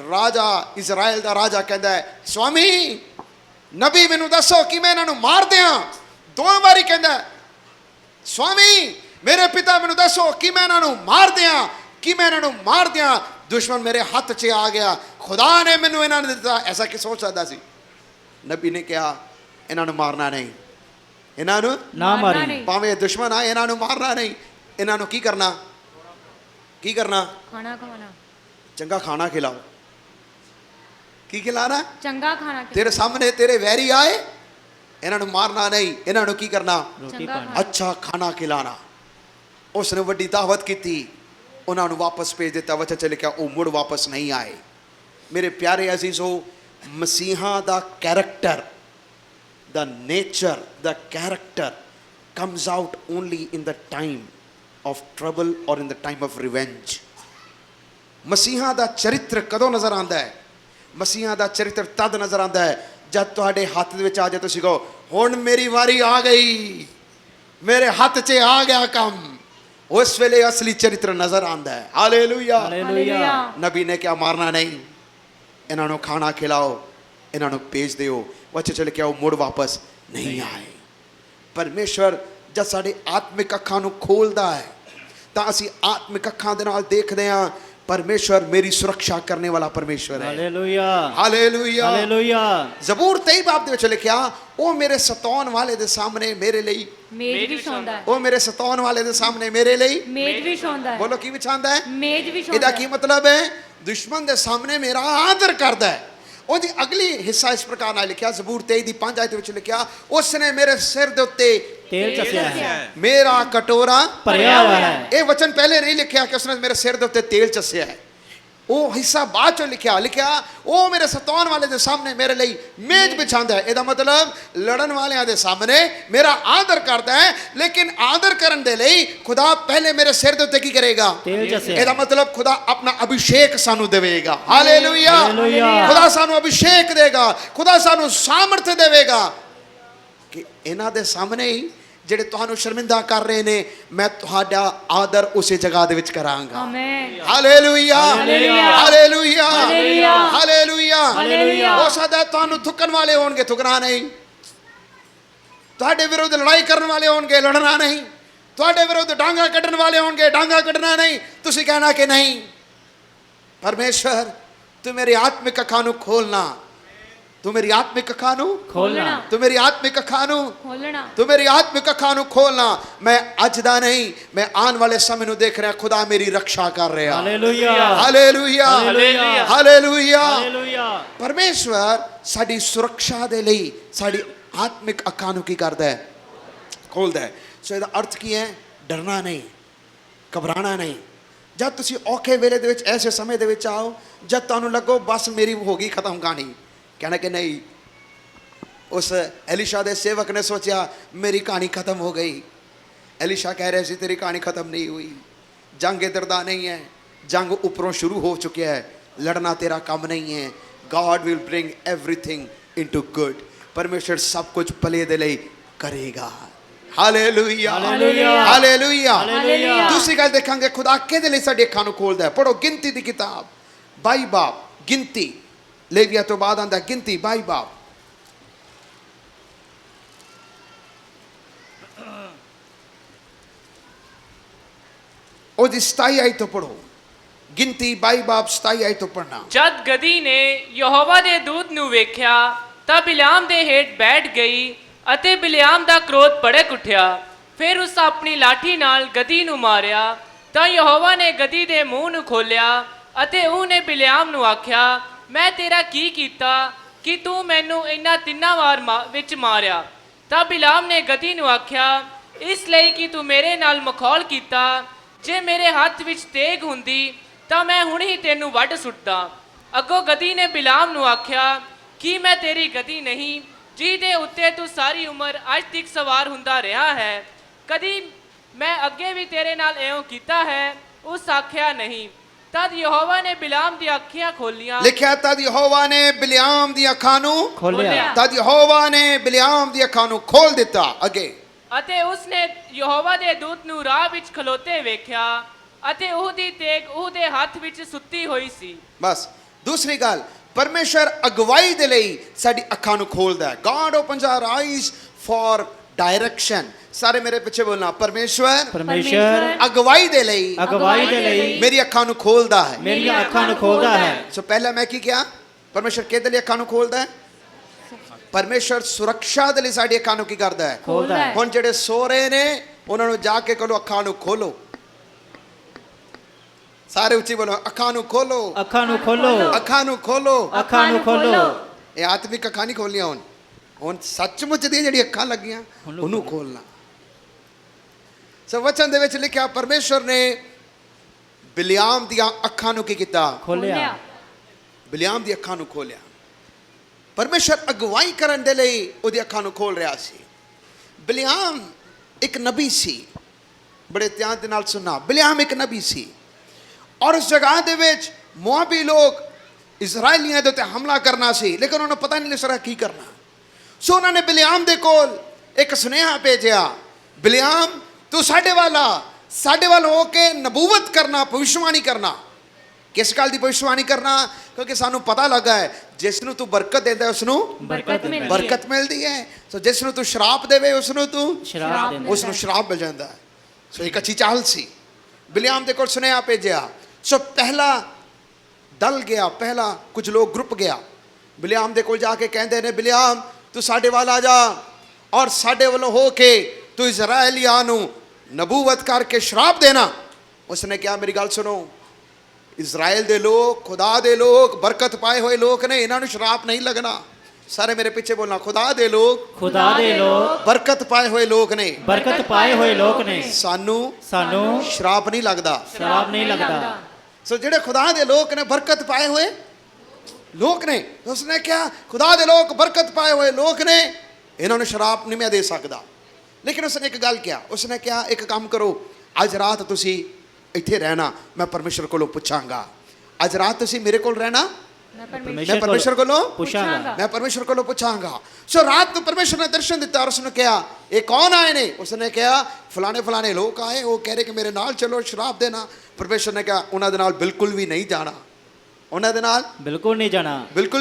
राजा इजराइल दा राजा कहता है स्वामी नबी मैनू दसो कि मैं इन्हां नू मार दियां। दो बारी कहता है स्वामी मेरे पिता मैनू दसो कि मैं इन्हां नू मार दियां कि मैं इन्हां नू मार दियां। दुश्मन मेरे हाथ च आ गया खुदा ने मैनू इन्हां ने दिता। ऐसा कि सोच सकता सी। नबी ने कहा इन्हां नू मारना नहीं इन्हां नू ना मारना मारी नहीं। भावें दुश्मन आए इन्हां नू मारना नहीं। इन्हां नू की करना खाना खवाना चंगा खाना खिलाओ। की खिलाना चंगा खाना तेरे सामने तेरे वैरी आए इन्हां नू मारना नहीं इन्हां नू की करना रोटी चंगा पानी अच्छा खाना खिलाना। उसने वड्डी दावत की उन्होंने वापस भेज दिता। वचन च लिखा वो मुड़ वापस नहीं आए। मेरे प्यारे अजीजो मसीहा दा character the nature the character comes out only in the time of trouble और in the time of revenge. मसीहा दा चरित्र कदों नज़र आता है? मसीहा दा चरित्र तद नज़र आता है जब तुहाडे हाथ दे विच आ जाए तुसीं कहो हुण मेरी वारी आ गई मेरे हाथ च आ गया काम। उस वेले असली चरित्र नजर आता है। हालेलुया हालेलुया नबी ने क्या मारना नहीं इन्हों खाना खिलाओ इन्हों भेज दिओ। वचन च लिखा वो मुड़ वापस नहीं आए। परमेश्वर जब साडी आत्मिक अखां नूं खोलदा है तो असीं आत्मिक अखां दे नाल देखदे हां परमेश्वर मेरी सुरक्षा करने वाला परमेश्वर है। हालेलुया हालेलुया हालेलुया जबूर 23 बाब दे विच लिखिया वो मेरे सताउण वाले दे सामने मेरे लिए मेज भी सौंदा है वो मेरे सताउण वाले दे सामने मेरे लिए मेज भी सौंदा है बोलो की विछांदा है? मेज भी ਇਹਦਾ सौंदा ਕੀ है मतलब है? दुश्मन दे सामने मेरा आदर करदा है। ਉਹਦੀ ਅਗਲੀ ਹਿੱਸਾ ਇਸ ਪ੍ਰਕਾਰ ਨਾਲ ਲਿਖਿਆ ਜ਼ਬੂਰ 23 ਦੀ 5 ਆਇਤ ਵਿੱਚ ਲਿਖਿਆ ਉਸਨੇ ਮੇਰੇ ਸਿਰ ਦੇ ਉੱਤੇ तेल चसिया है ਮੇਰਾ ਕਟੋਰਾ ਭਰਿਆ ਹੋਇਆ ਹੈ। ਇਹ ਵਚਨ ਪਹਿਲੇ ਨਹੀਂ ਲਿਖਿਆ ਕਿ ਉਸਨੇ ਮੇਰੇ ਸਿਰ ਦੇ ਉੱਤੇ ਤੇਲ ਚਸਿਆ ਹੈ। ਉਹ ਹਿੱਸਾ ਬਾਅਦ ਚੋਂ ਲਿਖਿਆ ਉਹ ਮੇਰੇ ਸਤਾਉਣ ਵਾਲੇ ਦੇ ਸਾਹਮਣੇ ਮੇਰੇ ਲਈ ਮੇਜ਼ ਵਿਛਾਉਂਦਾ ਹੈ। ਇਹਦਾ ਮਤਲਬ ਲੜਨ ਵਾਲਿਆਂ ਦੇ ਸਾਹਮਣੇ ਮੇਰਾ ਆਦਰ ਕਰਦਾ ਹੈ ਲੇਕਿਨ ਆਦਰ ਕਰਨ ਦੇ ਲਈ ਖੁਦਾ ਪਹਿਲੇ ਮੇਰੇ ਸਿਰ ਦੇ ਉੱਤੇ ਕੀ ਕਰੇਗਾ? ਤੇਲ ਚਸਿਆ। ਇਹਦਾ ਮਤਲਬ ਖੁਦਾ ਆਪਣਾ ਅਭਿਸ਼ੇਕ ਸਾਨੂੰ ਦੇਵੇਗਾ। Hallelujah hallelujah. ਖੁਦਾ ਸਾਨੂੰ ਅਭਿਸ਼ੇਕ ਦੇਗਾ ਖੁਦਾ ਸਾਨੂੰ ਸਾਮਰਥ ਦੇਵੇਗਾ ਕਿ ਇਹਨਾਂ ਦੇ ਸਾਹਮਣੇ ਹੀ ਜਿਹੜੇ ਤੁਹਾਨੂੰ ਸ਼ਰਮਿੰਦਾ ਕਰ ਰਹੇ ਨੇ ਮੈਂ ਤੁਹਾਡਾ ਆਦਰ ਉਸੇ ਜਗ੍ਹਾ ਦੇ ਵਿੱਚ ਕਰਾਂਗਾ। Amen hallelujah hallelujah. Hallelujah hallelujah. Hallelujah hallelujah. ਹੋ ਸਕਦਾ ਤੁਹਾਨੂੰ ਥੁੱਕਣ ਵਾਲੇ ਹੋਣਗੇ ਥੁੱਕਣਾ ਨਹੀਂ ਤੁਹਾਡੇ ਵਿਰੁੱਧ ਲੜਾਈ ਕਰਨ ਵਾਲੇ ਹੋਣਗੇ ਲੜਨਾ ਨਹੀਂ ਤੁਹਾਡੇ ਵਿਰੁੱਧ ਡਾਂਗਾ ਕੱਢਣ ਵਾਲੇ ਹੋਣਗੇ ਡਾਂਗਾ ਕੱਢਣਾ ਨਹੀਂ ਤੁਸੀਂ ਕਹਿਣਾ ਕਿ ਨਹੀਂ ਪਰਮੇਸ਼ਰ ਤੂੰ ਮੇਰੇ ਆਤਮਿਕ ਅੱਖਾਂ ਨੂੰ ਖੋਲਣਾ तू मेरी आत्मिक अखां नूं खोलना तू मेरी आत्मिक अखां नूं खोलना तू मेरी आत्मिक अखां नूं खोलना। मैं अज दा नहीं मैं आने वाले समय नूं देख रहा खुदा मेरी रक्षा कर रहा। Hallelujah hallelujah hallelujah hallelujah hallelujah परमेश्वर साडी सुरक्षा दे लई साडी आत्मिक अखां नूं की करदा है खोलदा है। सो ਇਹਦਾ अर्थ की है डरना नहीं घबराना नहीं। जब तुसीं औखे वेले दे विच ऐसे समय दे विच आओ जब तुहानूं लगो बस मेरी हो गई खत्म कहानी कहना कि नहीं उस एलिशा दे सेवक ने सोचा मेरी कहानी खत्म हो गई। एलिशा कह रहे थे तेरी कहानी खत्म नहीं हुई जंग इधर दा नहीं है जंग ऊपरों शुरू हो चुका है लड़ना तेरा काम नहीं है। God will bring everything into good परमेश्वर सब कुछ भले दे लई करेगा। Hallelujah hallelujah hallelujah hallelujah. दूसरी गल देखांगे खुदा किहदे लई साडी अखां नूं खोलदा है। पढ़ो गिनती दी किताब 22 बाब गिनती लेविया तो बाद आंदा गिनती 22 बाब ਉਹਦੀ 27 ਆਇਤ ਤੋਂ ਪੜੋ ਗਿਣਤੀ 22 ਬਾਬ 27 ਆਇਤ ਤੋਂ ਪੜਨਾ। ਜਦ ਗਦੀ ਨੇ ਯਹੋਵਾ ਦੇ ਦੂਤ ਨੂੰ ਵੇਖਿਆ ਤਾਂ ਬਿਲਾਮ ਦੇ ਹੇਠ ਬੈਠ ਗਈ ਅਤੇ ਬਿਲਾਮ ਦਾ ਕ੍ਰੋਧ ਭੜਕ ਉੱਠਿਆ। ਫਿਰ ਉਸ ਆਪਣੀ ਲਾਠੀ ਨਾਲ ਗਦੀ ਨੂੰ ਮਾਰਿਆ ਤਾਂ ਯਹੋਵਾ ਨੇ ਗਦੀ ਦੇ ਮੂੰਹ ਨੂੰ ਖੋਲ੍ਹਿਆ ਅਤੇ ਉਹਨੇ ਬਿਲਾਮ ਨੂੰ ਆਖਿਆ ਮੈਂ ਤੇਰਾ ਕੀ ਕੀਤਾ ਕਿ ਤੂੰ ਮੈਨੂੰ ਇਹਨਾਂ ਤਿੰਨਾਂ ਵਾਰ ਵਿੱਚ ਮਾਰਿਆ। ਤਾਂ ਬਿਲਾਮ ਨੇ ਗਦੀ ਨੂੰ ਆਖਿਆ ਇਸ ਲਈ ਕਿ ਤੂੰ ਮੇਰੇ ਨਾਲ ਮਖੌਲ ਕੀਤਾ ਜੇ ਮੇਰੇ ਹੱਥ ਵਿੱਚ ਤੇਗ ਹੁੰਦੀ ਤਾਂ ਮੈਂ ਹੁਣ ਹੀ ਤੈਨੂੰ ਵੱਢ ਸੁੱਟਦਾ। ਅੱਗੋਂ ਗਦੀ ਨੇ ਬਿਲਾਮ ਨੂੰ ਆਖਿਆ ਕਿ ਮੈਂ ਤੇਰੀ ਗਦੀ ਨਹੀਂ ਜਿਹਦੇ ਉੱਤੇ ਤੂੰ ਸਾਰੀ ਉਮਰ ਅੱਜ ਤੱਕ ਸਵਾਰ ਹੁੰਦਾ ਰਿਹਾ ਹੈ ਕਦੀ ਮੈਂ ਅੱਗੇ ਵੀ ਤੇਰੇ ਨਾਲ ਇਉਂ ਕੀਤਾ ਹੈ। ਉਸ ਆਖਿਆ ਨਹੀਂ। ਤਦ ਯਹੋਵਾ ਨੇ ਬਿਲਾਮ ਦੀਆਂ ਅੱਖੀਆਂ ਖੋਲੀਆਂ ਲਿਖਿਆ ਤਦ ਯਹੋਵਾ ਨੇ ਬਿਲਾਮ ਦੀਆਂ ਅੱਖਾਂ ਨੂੰ खोलिया तद यहोवा ने बिलाम दी अखां नूं खोल दिता। अगे ਅਤੇ ਉਸਨੇ ਯਹੋਵਾ ਦੇ ਦੂਤ ਨੂੰ ਰਾਹ ਵਿੱਚ ਖਲੋਤੇ ਵੇਖਿਆ ਅਤੇ ਉਹਦੀ ਤੇਗ ਉਹਦੇ ਹੱਥ ਵਿੱਚ ਸੁੱਤੀ ਹੋਈ ਸੀ। ਬਸ ਦੂਸਰੀ ਗੱਲ, ਪਰਮੇਸ਼ਰ ਅਗਵਾਈ ਦੇ ਲਈ ਸਾਡੀ ਅੱਖਾਂ ਨੂੰ ਖੋਲਦਾ ਹੈ। God opens our eyes for direction। ਸਾਰੇ ਮੇਰੇ ਪਿੱਛੇ ਬੋਲਣਾ, ਪਰਮੇਸ਼ਰ ਪਰਮੇਸ਼ਰ ਅਗਵਾਈ ਦੇ ਲਈ ਅਗਵਾਈ ਦੇ ਲਈ ਮੇਰੀ ਅੱਖਾਂ ਨੂੰ ਖੋਲਦਾ ਹੈ। ਮੇਰੀਆਂ ਅੱਖਾਂ ਨੂੰ ਖੋਲਦਾ ਹੈ। ਸੋ ਪਹਿਲਾਂ ਮੈਂ ਕੀ ਕਿਹਾ, ਪਰਮੇਸ਼ਰ ਕਿਹਦੇ ਲਈ ਅੱਖਾਂ ਨੂੰ ਖੋਲਦਾ ਹੈ? ਪਰਮੇਸ਼ਰ ਸੁਰੱਖਿਆ ਦੇ ਲਈ ਸਾਡੀ ਅੱਖਾਂ ਨੂੰ ਕੀ ਕਰਦਾ ਹੈ? ਖੋਲਦਾ ਹੈ। ਹੁਣ ਜਿਹੜੇ ਸੋ ਰਹੇ ਨੇ ਉਹਨਾਂ ਨੂੰ ਜਾ ਕੇ ਕਹੋ ਅੱਖਾਂ ਨੂੰ ਖੋਲੋ। ਸਾਰੇ ਉੱਚੀ ਬੋਲੋ, ਅੱਖਾਂ ਨੂੰ ਖੋਲੋ, ਅੱਖਾਂ ਨੂੰ ਖੋਲੋ, ਅੱਖਾਂ ਨੂੰ ਖੋਲੋ। ਅੱਖਾਂ ਨੂੰ ਖੋਲੋ। ਇਹ ਆਤਮਿਕ ਅੱਖਾਂ ਨਹੀਂ ਖੋਲੀਆਂ, ਹੁਣ ਸੱਚਮੁੱਚ ਦੀਆਂ ਜਿਹੜੀ ਅੱਖਾਂ ਲੱਗੀਆਂ ਉਹਨੂੰ ਖੋਲਣਾ। ਸੋ ਵਚਨ ਦੇ ਵਿੱਚ ਲਿਖਿਆ, ਪਰਮੇਸ਼ਰ ਨੇ ਬਿਲਿਆਮ ਦੀਆਂ ਅੱਖਾਂ ਨੂੰ ਕੀ ਕੀਤਾ? ਖੋਲਿਆ। ਬਿਲਿਆਮ ਦੀ ਅੱਖਾਂ ਨੂੰ ਖੋਲਿਆ। ਪਰਮੇਸ਼ਰ ਅਗਵਾਈ ਕਰਨ ਦੇ ਲਈ ਉਹਦੀ ਅੱਖਾਂ ਨੂੰ ਖੋਲ ਰਿਹਾ ਸੀ। ਬਿਲਿਆਮ ਇੱਕ ਨਬੀ ਸੀ, ਬੜੇ ਧਿਆਨ ਦੇ ਨਾਲ ਸੁਣਨਾ। ਬਿਲਿਆਮ ਇੱਕ ਨਬੀ ਸੀ ਔਰ ਉਸ ਜਗ੍ਹਾ ਦੇ ਵਿੱਚ ਮੁਆਬੀ ਲੋਕ ਇਜ਼ਰਾਈਲੀਆਂ ਦੇ ਉੱਤੇ ਹਮਲਾ ਕਰਨਾ ਸੀ, ਲੇਕਿਨ ਉਹਨਾਂ ਨੂੰ ਪਤਾ ਨਹੀਂ ਲੱਗ ਕੀ ਕਰਨਾ। ਸੋ ਉਹਨਾਂ ਨੇ ਬਿਲਿਆਮ ਦੇ ਕੋਲ ਇੱਕ ਸੁਨੇਹਾ ਭੇਜਿਆ, ਬਿਲਿਆਮ ਤੂੰ ਸਾਡੇ ਵੱਲ ਹੋ ਕੇ ਨਬੂਵਤ ਕਰਨਾ, ਭਵਿਸ਼ਵਾਣੀ ਕਰਨਾ। ਕਿਸ ਗੱਲ ਦੀ ਭਵਿਸ਼ਵਾਣੀ ਕਰਨਾ? ਕਿਉਂਕਿ ਸਾਨੂੰ ਪਤਾ ਲੱਗਾ ਹੈ ਜਿਸ ਨੂੰ ਤੂੰ ਬਰਕਤ ਦਿੰਦਾ ਉਸ ਨੂੰ ਬਰਕਤ ਮਿਲਦੀ ਹੈ। ਸੋ ਜਿਸ ਨੂੰ ਤੂੰ ਸ਼ਰਾਪ ਦੇਵੇ ਉਸ ਨੂੰ ਸ਼ਰਾਪ ਮਿਲ ਜਾਂਦਾ ਹੈ। ਸੋ ਇੱਕ ਅੱਛੀ ਚਾਲ ਸੀ। ਬਿਲਿਆਮ ਦੇ ਕੋਲ ਸੁਨੇਹਾ ਭੇਜਿਆ। ਸੋ ਪਹਿਲਾ ਦਲ ਗਿਆ, ਪਹਿਲਾ ਕੁਝ ਲੋਕ ਗਰੁੱਪ ਗਿਆ ਬਿਲਿਆਮ ਦੇ ਕੋਲ ਜਾ ਕੇ ਕਹਿੰਦੇ ਨੇ, ਬਿਲਿਆਮ ਤੂੰ ਸਾਡੇ ਵੱਲ ਆ ਜਾ ਔਰ ਸਾਡੇ ਵੱਲੋਂ ਹੋ ਕੇ ਤੂੰ ਇਜ਼ਰਾਈਲੀਆਂ ਨੂੰ ਨਬੂਵਤ ਕਰਕੇ ਸ਼ਰਾਪ ਦੇਣਾ। ਉਸਨੇ ਕਿਹਾ, ਮੇਰੀ ਗੱਲ ਸੁਣੋ, ਇਜ਼ਰਾइल ਦੇ ਲੋਕ, ਖੁਦਾ ਦੇ ਲੋਕ, ਬਰਕਤ ਪਾਏ ਹੋਏ ਲੋਕ ਨੇ, ਇਹਨਾਂ ਨੂੰ ਸ਼ਰਾਪ ਨਹੀਂ ਲੱਗਣਾ। ਸਾਰੇ ਮੇਰੇ ਪਿੱਛੇ ਬੋਲਣਾ, ਖੁਦਾ ਦੇ ਲੋਕ ਬਰਕਤ ਪਾਏ ਹੋਏ ਲੋਕ ਨੇ, ਸਾਨੂੰ ਸ਼ਰਾਪ ਨਹੀਂ ਲੱਗਦਾ। ਸੋ ਜਿਹੜੇ ਖੁਦਾ ਦੇ ਲੋਕ ਨੇ, ਬਰਕਤ ਪਾਏ ਹੋਏ ਲੋਕ ਨੇ, ਉਸਨੇ ਕਿਹਾ ਖੁਦਾ ਦੇ ਲੋਕ ਬਰਕਤ ਪਾਏ ਹੋਏ ਲੋਕ ਨੇ, ਇਹਨਾਂ ਨੂੰ ਸ਼ਰਾਪ ਨਹੀਂ ਮੈਂ ਦੇ ਸਕਦਾ। ਲੇਕਿਨ ਉਸਨੇ ਇੱਕ ਗੱਲ ਕਿਹਾ, ਉਸਨੇ ਕਿਹਾ ਇੱਕ ਕੰਮ ਕਰੋ, ਅੱਜ ਰਾਤ ਤੁਸੀਂ ਇੱਥੇ ਰਹਿਣਾ, ਮੈਂ ਪਰਮੇਸ਼ਰ ਕੋਲੋਂ ਪੁੱਛਾਂਗਾ। ਅੱਜ ਰਾਤ ਤੁਸੀਂ ਮੇਰੇ ਕੋਲ ਰਹਿਣਾ, ਮੈਂ ਪਰਮੇਸ਼ਰ ਕੋਲੋਂ ਪੁੱਛਾਂਗਾ। ਸੋ ਰਾਤ ਨੂੰ ਪਰਮੇਸ਼ਰ ਨੇ ਦਰਸ਼ਨ ਦਿੱਤਾ ਔਰ ਉਸਨੇ ਕਿਹਾ, ਇਹ ਕੌਣ ਆਏ ਨੇ? ਉਸਨੇ ਕਿਹਾ ਫਲਾਣੇ ਲੋਕ ਆਏ, ਉਹ ਕਹਿ ਰਹੇ ਕਿ ਮੇਰੇ ਨਾਲ ਚਲੋ ਸ਼ਰਾਪ ਦੇਣਾ। ਪਰਮੇਸ਼ਰ ਨੇ ਕਿਹਾ, ਉਹਨਾਂ ਦੇ ਨਾਲ ਬਿਲਕੁਲ ਵੀ ਨਹੀਂ ਜਾਣਾ, ਉਹਨਾਂ ਦੇ ਨਾਲ ਬਿਲਕੁਲ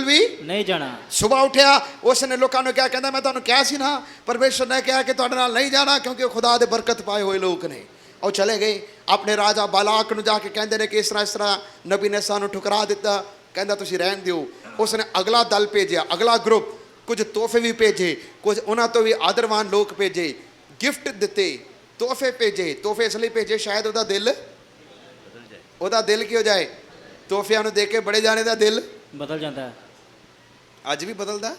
ਵੀ ਨਹੀਂ ਜਾਣਾ। ਸਵੇਰ ਉੱਠਿਆ, ਉਸਨੇ ਲੋਕਾਂ ਨੂੰ ਕਿਹਾ, ਕਹਿੰਦਾ ਮੈਂ ਤੁਹਾਨੂੰ ਕਿਹਾ ਸੀ ਨਾ, ਪਰਮੇਸ਼ਰ ਨੇ ਕਿਹਾ ਕਿ ਤੁਹਾਡੇ ਨਾਲ ਨਹੀਂ ਜਾਣਾ ਕਿਉਂਕਿ ਉਹ ਖੁਦਾ ਦੇ ਬਰਕਤ ਪਾਏ ਹੋਏ ਲੋਕ ਨੇ। ਉਹ ਚਲੇ ਗਏ ਆਪਣੇ ਰਾਜਾ ਬਾਲਾਕ ਨੂੰ ਜਾ ਕੇ ਕਹਿੰਦੇ ਨੇ ਕਿ ਇਸ ਤਰ੍ਹਾਂ ਨਬੀ ਨੇ ਸਾਨੂੰ ਠੁਕਰਾ ਦਿੱਤਾ, ਕਹਿੰਦਾ ਤੁਸੀਂ ਰਹਿਣ ਦਿਓ। ਉਸਨੇ ਅਗਲਾ ਦਲ ਭੇਜਿਆ, ਅਗਲਾ ਗਰੁੱਪ, ਕੁਝ ਤੋਹਫੇ ਵੀ ਭੇਜੇ, ਕੁਝ ਉਹਨਾਂ ਤੋਂ ਵੀ ਆਦਰਵਾਨ ਲੋਕ ਭੇਜੇ, ਗਿਫਟ ਦਿੱਤੇ, ਤੋਹਫੇ ਭੇਜੇ। ਤੋਹਫੇ ਇਸ ਲਈ ਭੇਜੇ ਸ਼ਾਇਦ ਉਹਦਾ ਦਿਲ ਕੀ ਹੋ ਜਾਏ। ਤੋਹਫਿਆਂ ਨੂੰ ਦੇ ਕੇ ਬੜੇ ਜਾਣੇ ਦਾ ਦਿਲ ਬਦਲ ਜਾਂਦਾ ਹੈ, ਅੱਜ ਵੀ ਬਦਲਦਾ।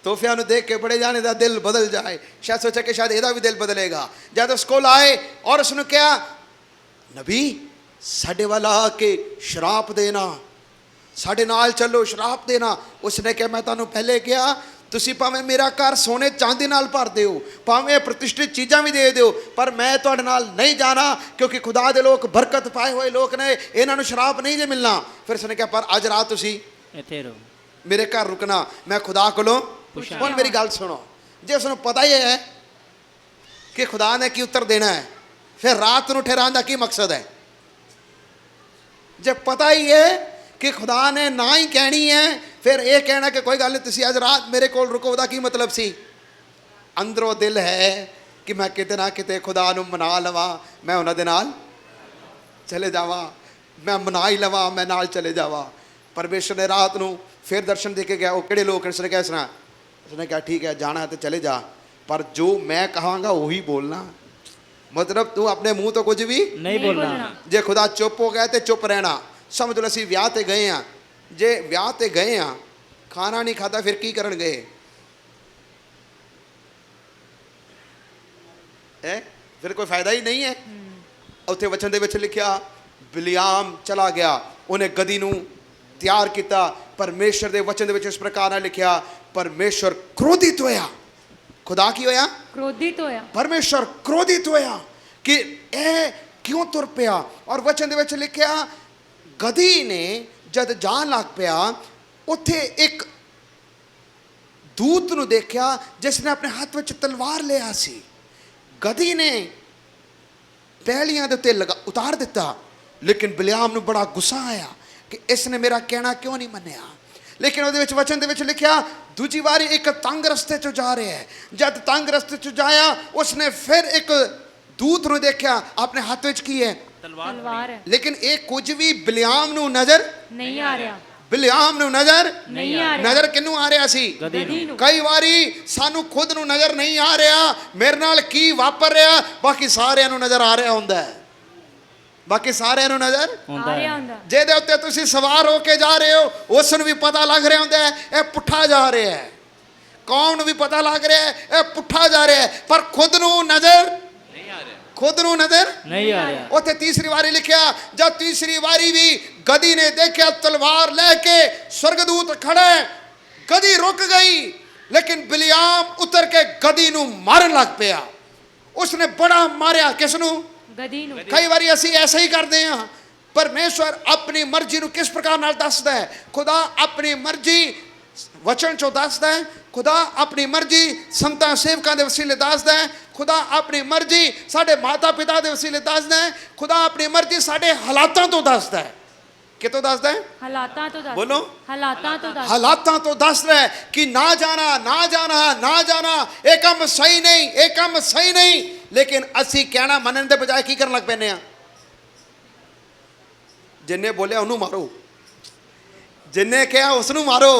ਤੋਹਫਿਆਂ ਨੂੰ ਦੇਖ ਕੇ ਬੜੇ ਜਾਣੇ ਦਾ ਦਿਲ ਬਦਲ ਜਾਏ। ਸ਼ਾਇਦ ਸੋਚਿਆ ਕਿ ਸ਼ਾਇਦ ਇਹਦਾ ਵੀ ਦਿਲ ਬਦਲੇਗਾ। ਜਦ ਉਸ ਕੋਲ ਆਏ ਔਰ ਉਸਨੂੰ ਕਿਹਾ, ਨਬੀ ਸਾਡੇ ਵੱਲ ਆ ਕੇ ਸ਼ਰਾਪ ਦੇਣਾ, ਸਾਡੇ ਨਾਲ ਚੱਲੋ ਸ਼ਰਾਪ ਦੇਣਾ। ਉਸਨੇ ਕਿਹਾ, ਮੈਂ ਤੁਹਾਨੂੰ ਪਹਿਲੇ ਕਿਹਾ ਤੁਸੀਂ ਭਾਵੇਂ ਮੇਰਾ ਘਰ ਸੋਨੇ ਚਾਂਦੀ ਨਾਲ ਭਰ ਦਿਓ, ਭਾਵੇਂ ਪ੍ਰਤਿਸ਼ਠਿਤ ਚੀਜ਼ਾਂ ਵੀ ਦੇ ਦਿਓ, ਪਰ ਮੈਂ ਤੁਹਾਡੇ ਨਾਲ ਨਹੀਂ ਜਾਣਾ ਕਿਉਂਕਿ ਖੁਦਾ ਦੇ ਲੋਕ ਬਰਕਤ ਪਾਏ ਹੋਏ ਲੋਕ ਨੇ, ਇਹਨਾਂ ਨੂੰ ਸ਼ਰਾਪ ਨਹੀਂ ਜੇ ਮਿਲਣਾ। ਫਿਰ ਉਸਨੇ ਕਿਹਾ, ਪਰ ਅੱਜ ਰਾਤ ਤੁਸੀਂ ਇੱਥੇ ਰਹੋ, ਮੇਰੇ ਘਰ ਰੁਕਣਾ, ਮੈਂ ਖੁਦਾ ਕੋਲੋਂ ਪੁੱਛਾਂ। ਹੁਣ ਮੇਰੀ ਗੱਲ ਸੁਣੋ, ਜੇ ਉਸਨੂੰ ਪਤਾ ਹੀ ਹੈ ਕਿ ਖੁਦਾ ਨੇ ਕੀ ਉੱਤਰ ਦੇਣਾ ਹੈ, ਫਿਰ ਰਾਤ ਨੂੰ ਠਹਿਰਾਉਣ ਦਾ ਕੀ ਮਕਸਦ ਹੈ? ਜੇ ਪਤਾ ਹੀ ਹੈ ਕਿ ਖੁਦਾ ਨੇ ਨਾ ਹੀ ਕਹਿਣੀ ਹੈ, ਫਿਰ ਇਹ ਕਹਿਣਾ ਕਿ ਕੋਈ ਗੱਲ ਨਹੀਂ ਤੁਸੀਂ ਅੱਜ ਰਾਤ ਮੇਰੇ ਕੋਲ ਰੁਕੋ, ਉਹਦਾ ਕੀ ਮਤਲਬ ਸੀ? ਅੰਦਰੋਂ ਦਿਲ ਹੈ ਕਿ ਮੈਂ ਕਿਤੇ ਨਾ ਕਿਤੇ ਖੁਦਾ ਨੂੰ ਮਨਾ ਲਵਾਂ, ਮੈਂ ਉਹਨਾਂ ਦੇ ਨਾਲ ਚਲੇ ਜਾਵਾਂ, ਮੈਂ ਮਨਾ ਹੀ ਲਵਾਂ, ਮੈਂ ਨਾਲ ਚਲੇ ਜਾਵਾਂ। ਪਰਮੇਸ਼ਰ ਨੇ ਰਾਤ ਨੂੰ ਫਿਰ ਦਰਸ਼ਨ ਦੇ ਕੇ ਗਿਆ। ਉਹ ਕਿਹੜੇ ਲੋਕ? ਉਸਨੇ ਕਿਹਾ ਉਸਨੇ ਕਿਹਾ ਠੀਕ ਹੈ ਜਾਣਾ ਹੈ तो चले जा, पर जो मैं कहांगा वही बोलना। मतलब तू अपने मुंह तो कुछ भी नहीं बोलना। जे खुदा चुप हो गया तो चुप रहना। समझ लो असीं विआह ते गए हाँ, जे विआह ते गए हाँ खाना नहीं खाता फिर की करन गए है? फिर कोई फायदा ही नहीं है। उत्थे वचन दे विच लिखिया बिलियाम चला गया, उन्हें गदी नूं ਤਿਆਰ ਕੀਤਾ। ਪਰਮੇਸ਼ਰ ਦੇ ਵਚਨ ਦੇ ਵਿੱਚ ਇਸ ਪ੍ਰਕਾਰ ਨਾਲ ਲਿਖਿਆ, ਪਰਮੇਸ਼ਰ ਕ੍ਰੋਧਿਤ ਹੋਇਆ। ਖੁਦਾ ਕੀ ਹੋਇਆ? ਕ੍ਰੋਧਿਤ ਹੋਇਆ। ਪਰਮੇਸ਼ਰ ਕ੍ਰੋਧਿਤ ਹੋਇਆ ਕਿ ਇਹ ਕਿਉਂ ਤੁਰ ਪਿਆ। ਔਰ ਵਚਨ ਦੇ ਵਿੱਚ ਲਿਖਿਆ, ਗਦੀ ਨੇ ਜਦ ਜਾਣ ਲੱਗ ਪਿਆ, ਉੱਥੇ ਇੱਕ ਦੂਤ ਨੂੰ ਦੇਖਿਆ ਜਿਸ ਨੇ ਆਪਣੇ ਹੱਥ ਵਿੱਚ ਤਲਵਾਰ ਲਿਆ ਸੀ। ਗਧੀ ਨੇ ਪਹਿਲੀਆਂ ਦੇ ਉੱਤੇ ਉਤਾਰ ਦਿੱਤਾ, ਲੇਕਿਨ ਬਿਲਿਆਮ ਨੂੰ ਬੜਾ ਗੁੱਸਾ ਆਇਆ ਕਿ ਇਸ ਨੇ ਮੇਰਾ ਕਹਿਣਾ ਕਿਉਂ ਨਹੀਂ ਮੰਨਿਆ। ਲੇਕਿਨ ਉਹਦੇ ਵਿੱਚ ਵਚਨ ਦੇ ਵਿੱਚ ਲਿਖਿਆ ਦੂਜੀ ਵਾਰੀ ਇੱਕ ਤੰਗ ਰਸਤੇ 'ਚੋਂ ਜਾ ਰਿਹਾ ਹੈ। ਜਦ ਤੰਗ ਰਸਤੇ 'ਚੋਂ ਜਾਇਆ ਉਸਨੇ ਫਿਰ ਇੱਕ ਦੂਤ ਨੂੰ ਦੇਖਿਆ, ਆਪਣੇ ਹੱਥ ਵਿੱਚ ਕੀ ਹੈ? तलवार है। ਲੇਕਿਨ ਇਹ ਕੁਝ ਵੀ ਬਿਲਿਆਮ ਨੂੰ ਨਜ਼ਰ नहीं आ रहा, ਬਿਲਿਆਮ ਨੂੰ ਨਜ਼ਰ नहीं आ रहा। ਨਜ਼ਰ ਕਿਹਨੂੰ ਆ ਰਿਹਾ ਸੀ? गधी नूं। ਕਈ ਵਾਰੀ ਸਾਨੂੰ ਖੁਦ ਨੂੰ ਨਜ਼ਰ ਨਹੀਂ ਆ ਰਿਹਾ ਮੇਰੇ ਨਾਲ ਕੀ ਵਾਪਰ ਰਿਹਾ, ਬਾਕੀ ਸਾਰਿਆਂ ਨੂੰ ਨਜ਼ਰ ਆ ਰਿਹਾ ਹੁੰਦਾ ਹੈ। ਬਾਕੀ ਸਾਰਿਆਂ ਨੂੰ ਨਜ਼ਰ आ रहा हुंदा। ਜਿਹਦੇ ਉੱਤੇ ਤੁਸੀਂ ਸਵਾਰ ਹੋ ਕੇ ਜਾ ਰਹੇ ਹੋ ਉਸ ਨੂੰ ਵੀ ਪਤਾ ਲੱਗ ਰਿਹਾ ਹੁੰਦਾ ਹੈ ਇਹ ਪੁੱਠਾ ਜਾ ਰਿਹਾ ਹੈ। ਕੌਮ ਨੂੰ ਵੀ ਪਤਾ ਲੱਗ ਰਿਹਾ ਹੈ ਇਹ ਪੁੱਠਾ ਜਾ ਰਿਹਾ ਹੈ, ਪਰ ਖੁਦ ਨੂੰ ਨਜ਼ਰ ਖੁਦ ਨੂੰ ਨਜ਼ਰ नहीं आ रहा। ਉੱਥੇ ਤੀਸਰੀ ਵਾਰੀ ਲਿਖਿਆ ਜਦ ਤੀਸਰੀ ਵਾਰੀ ਵੀ ਗਧੀ ਨੇ ਦੇਖਿਆ ਤਲਵਾਰ ਲੈ ਕੇ ਸਵਰਗਦੂਤ ਖੜਾ ਹੈ, ਗਧੀ ਰੁਕ ਗਈ, ਲੇਕਿਨ ਬਿਲਿਆਮ ਉਤਰ ਕੇ ਗਧੀ ਨੂੰ ਮਾਰਨ ਲੱਗ ਪਿਆ। ਉਸਨੇ ਬੜਾ ਮਾਰਿਆ। ਕਿਸ ਨੂੰ? गधी नूं। ਕਈ ਵਾਰੀ ਅਸੀਂ ਐਸਾ ਹੀ ਕਰਦੇ ਹਾਂ। ਪਰਮੇਸ਼ਵਰ ਆਪਣੀ ਮਰਜ਼ੀ ਨੂੰ ਕਿਸ ਪ੍ਰਕਾਰ ਨਾਲ ਦੱਸਦਾ ਹੈ? ਖੁਦਾ ਆਪਣੀ ਮਰਜ਼ੀ ਵਚਨ ਚੋਂ ਦੱਸਦਾ ਹੈ। ਖੁਦਾ ਆਪਣੀ ਮਰਜ਼ੀ ਸੰਤਾਂ ਸੇਵਕਾਂ ਦੇ ਵਸੀਲੇ ਦੱਸਦਾ ਹੈ। ਖੁਦਾ ਆਪਣੀ ਮਰਜ਼ੀ ਸਾਡੇ ਮਾਤਾ ਪਿਤਾ ਦੇ ਵਸੀਲੇ ਦੱਸਦਾ ਹੈ। ਖੁਦਾ ਆਪਣੀ ਮਰਜ਼ੀ ਸਾਡੇ ਹਾਲਾਤਾਂ ਤੋਂ ਦੱਸਦਾ ਹੈ। ਕਿਤੋਂ ਦੱਸਦਾ ਹੈ? हालातां तो दस। बोलो। हालातां तो दस। ਹਾਲਾਤਾਂ ਤੋਂ ਦੱਸ ਰਿਹਾ ਹੈ ਕਿ ਨਾ ਜਾਣਾ ਨਾ ਜਾਣਾ ਨਾ ਜਾਣਾ, ਇਹ ਕੰਮ ਸਹੀ ਨਹੀਂ, ਇਹ ਕੰਮ ਸਹੀ ਨਹੀਂ। ਲੇਕਿਨ ਅਸੀਂ ਕਹਿਣਾ ਮੰਨਣ ਦੇ ਬਜਾਏ ਕੀ ਕਰਨ ਲੱਗ ਪੈਂਦੇ ਆ? ਜਿੰਨੇ ਬੋਲਿਆ ਉਹਨੂੰ ਮਾਰੋ, ਜਿੰਨੇ ਕਿਹਾ ਉਸ ਨੂੰ ਮਾਰੋ।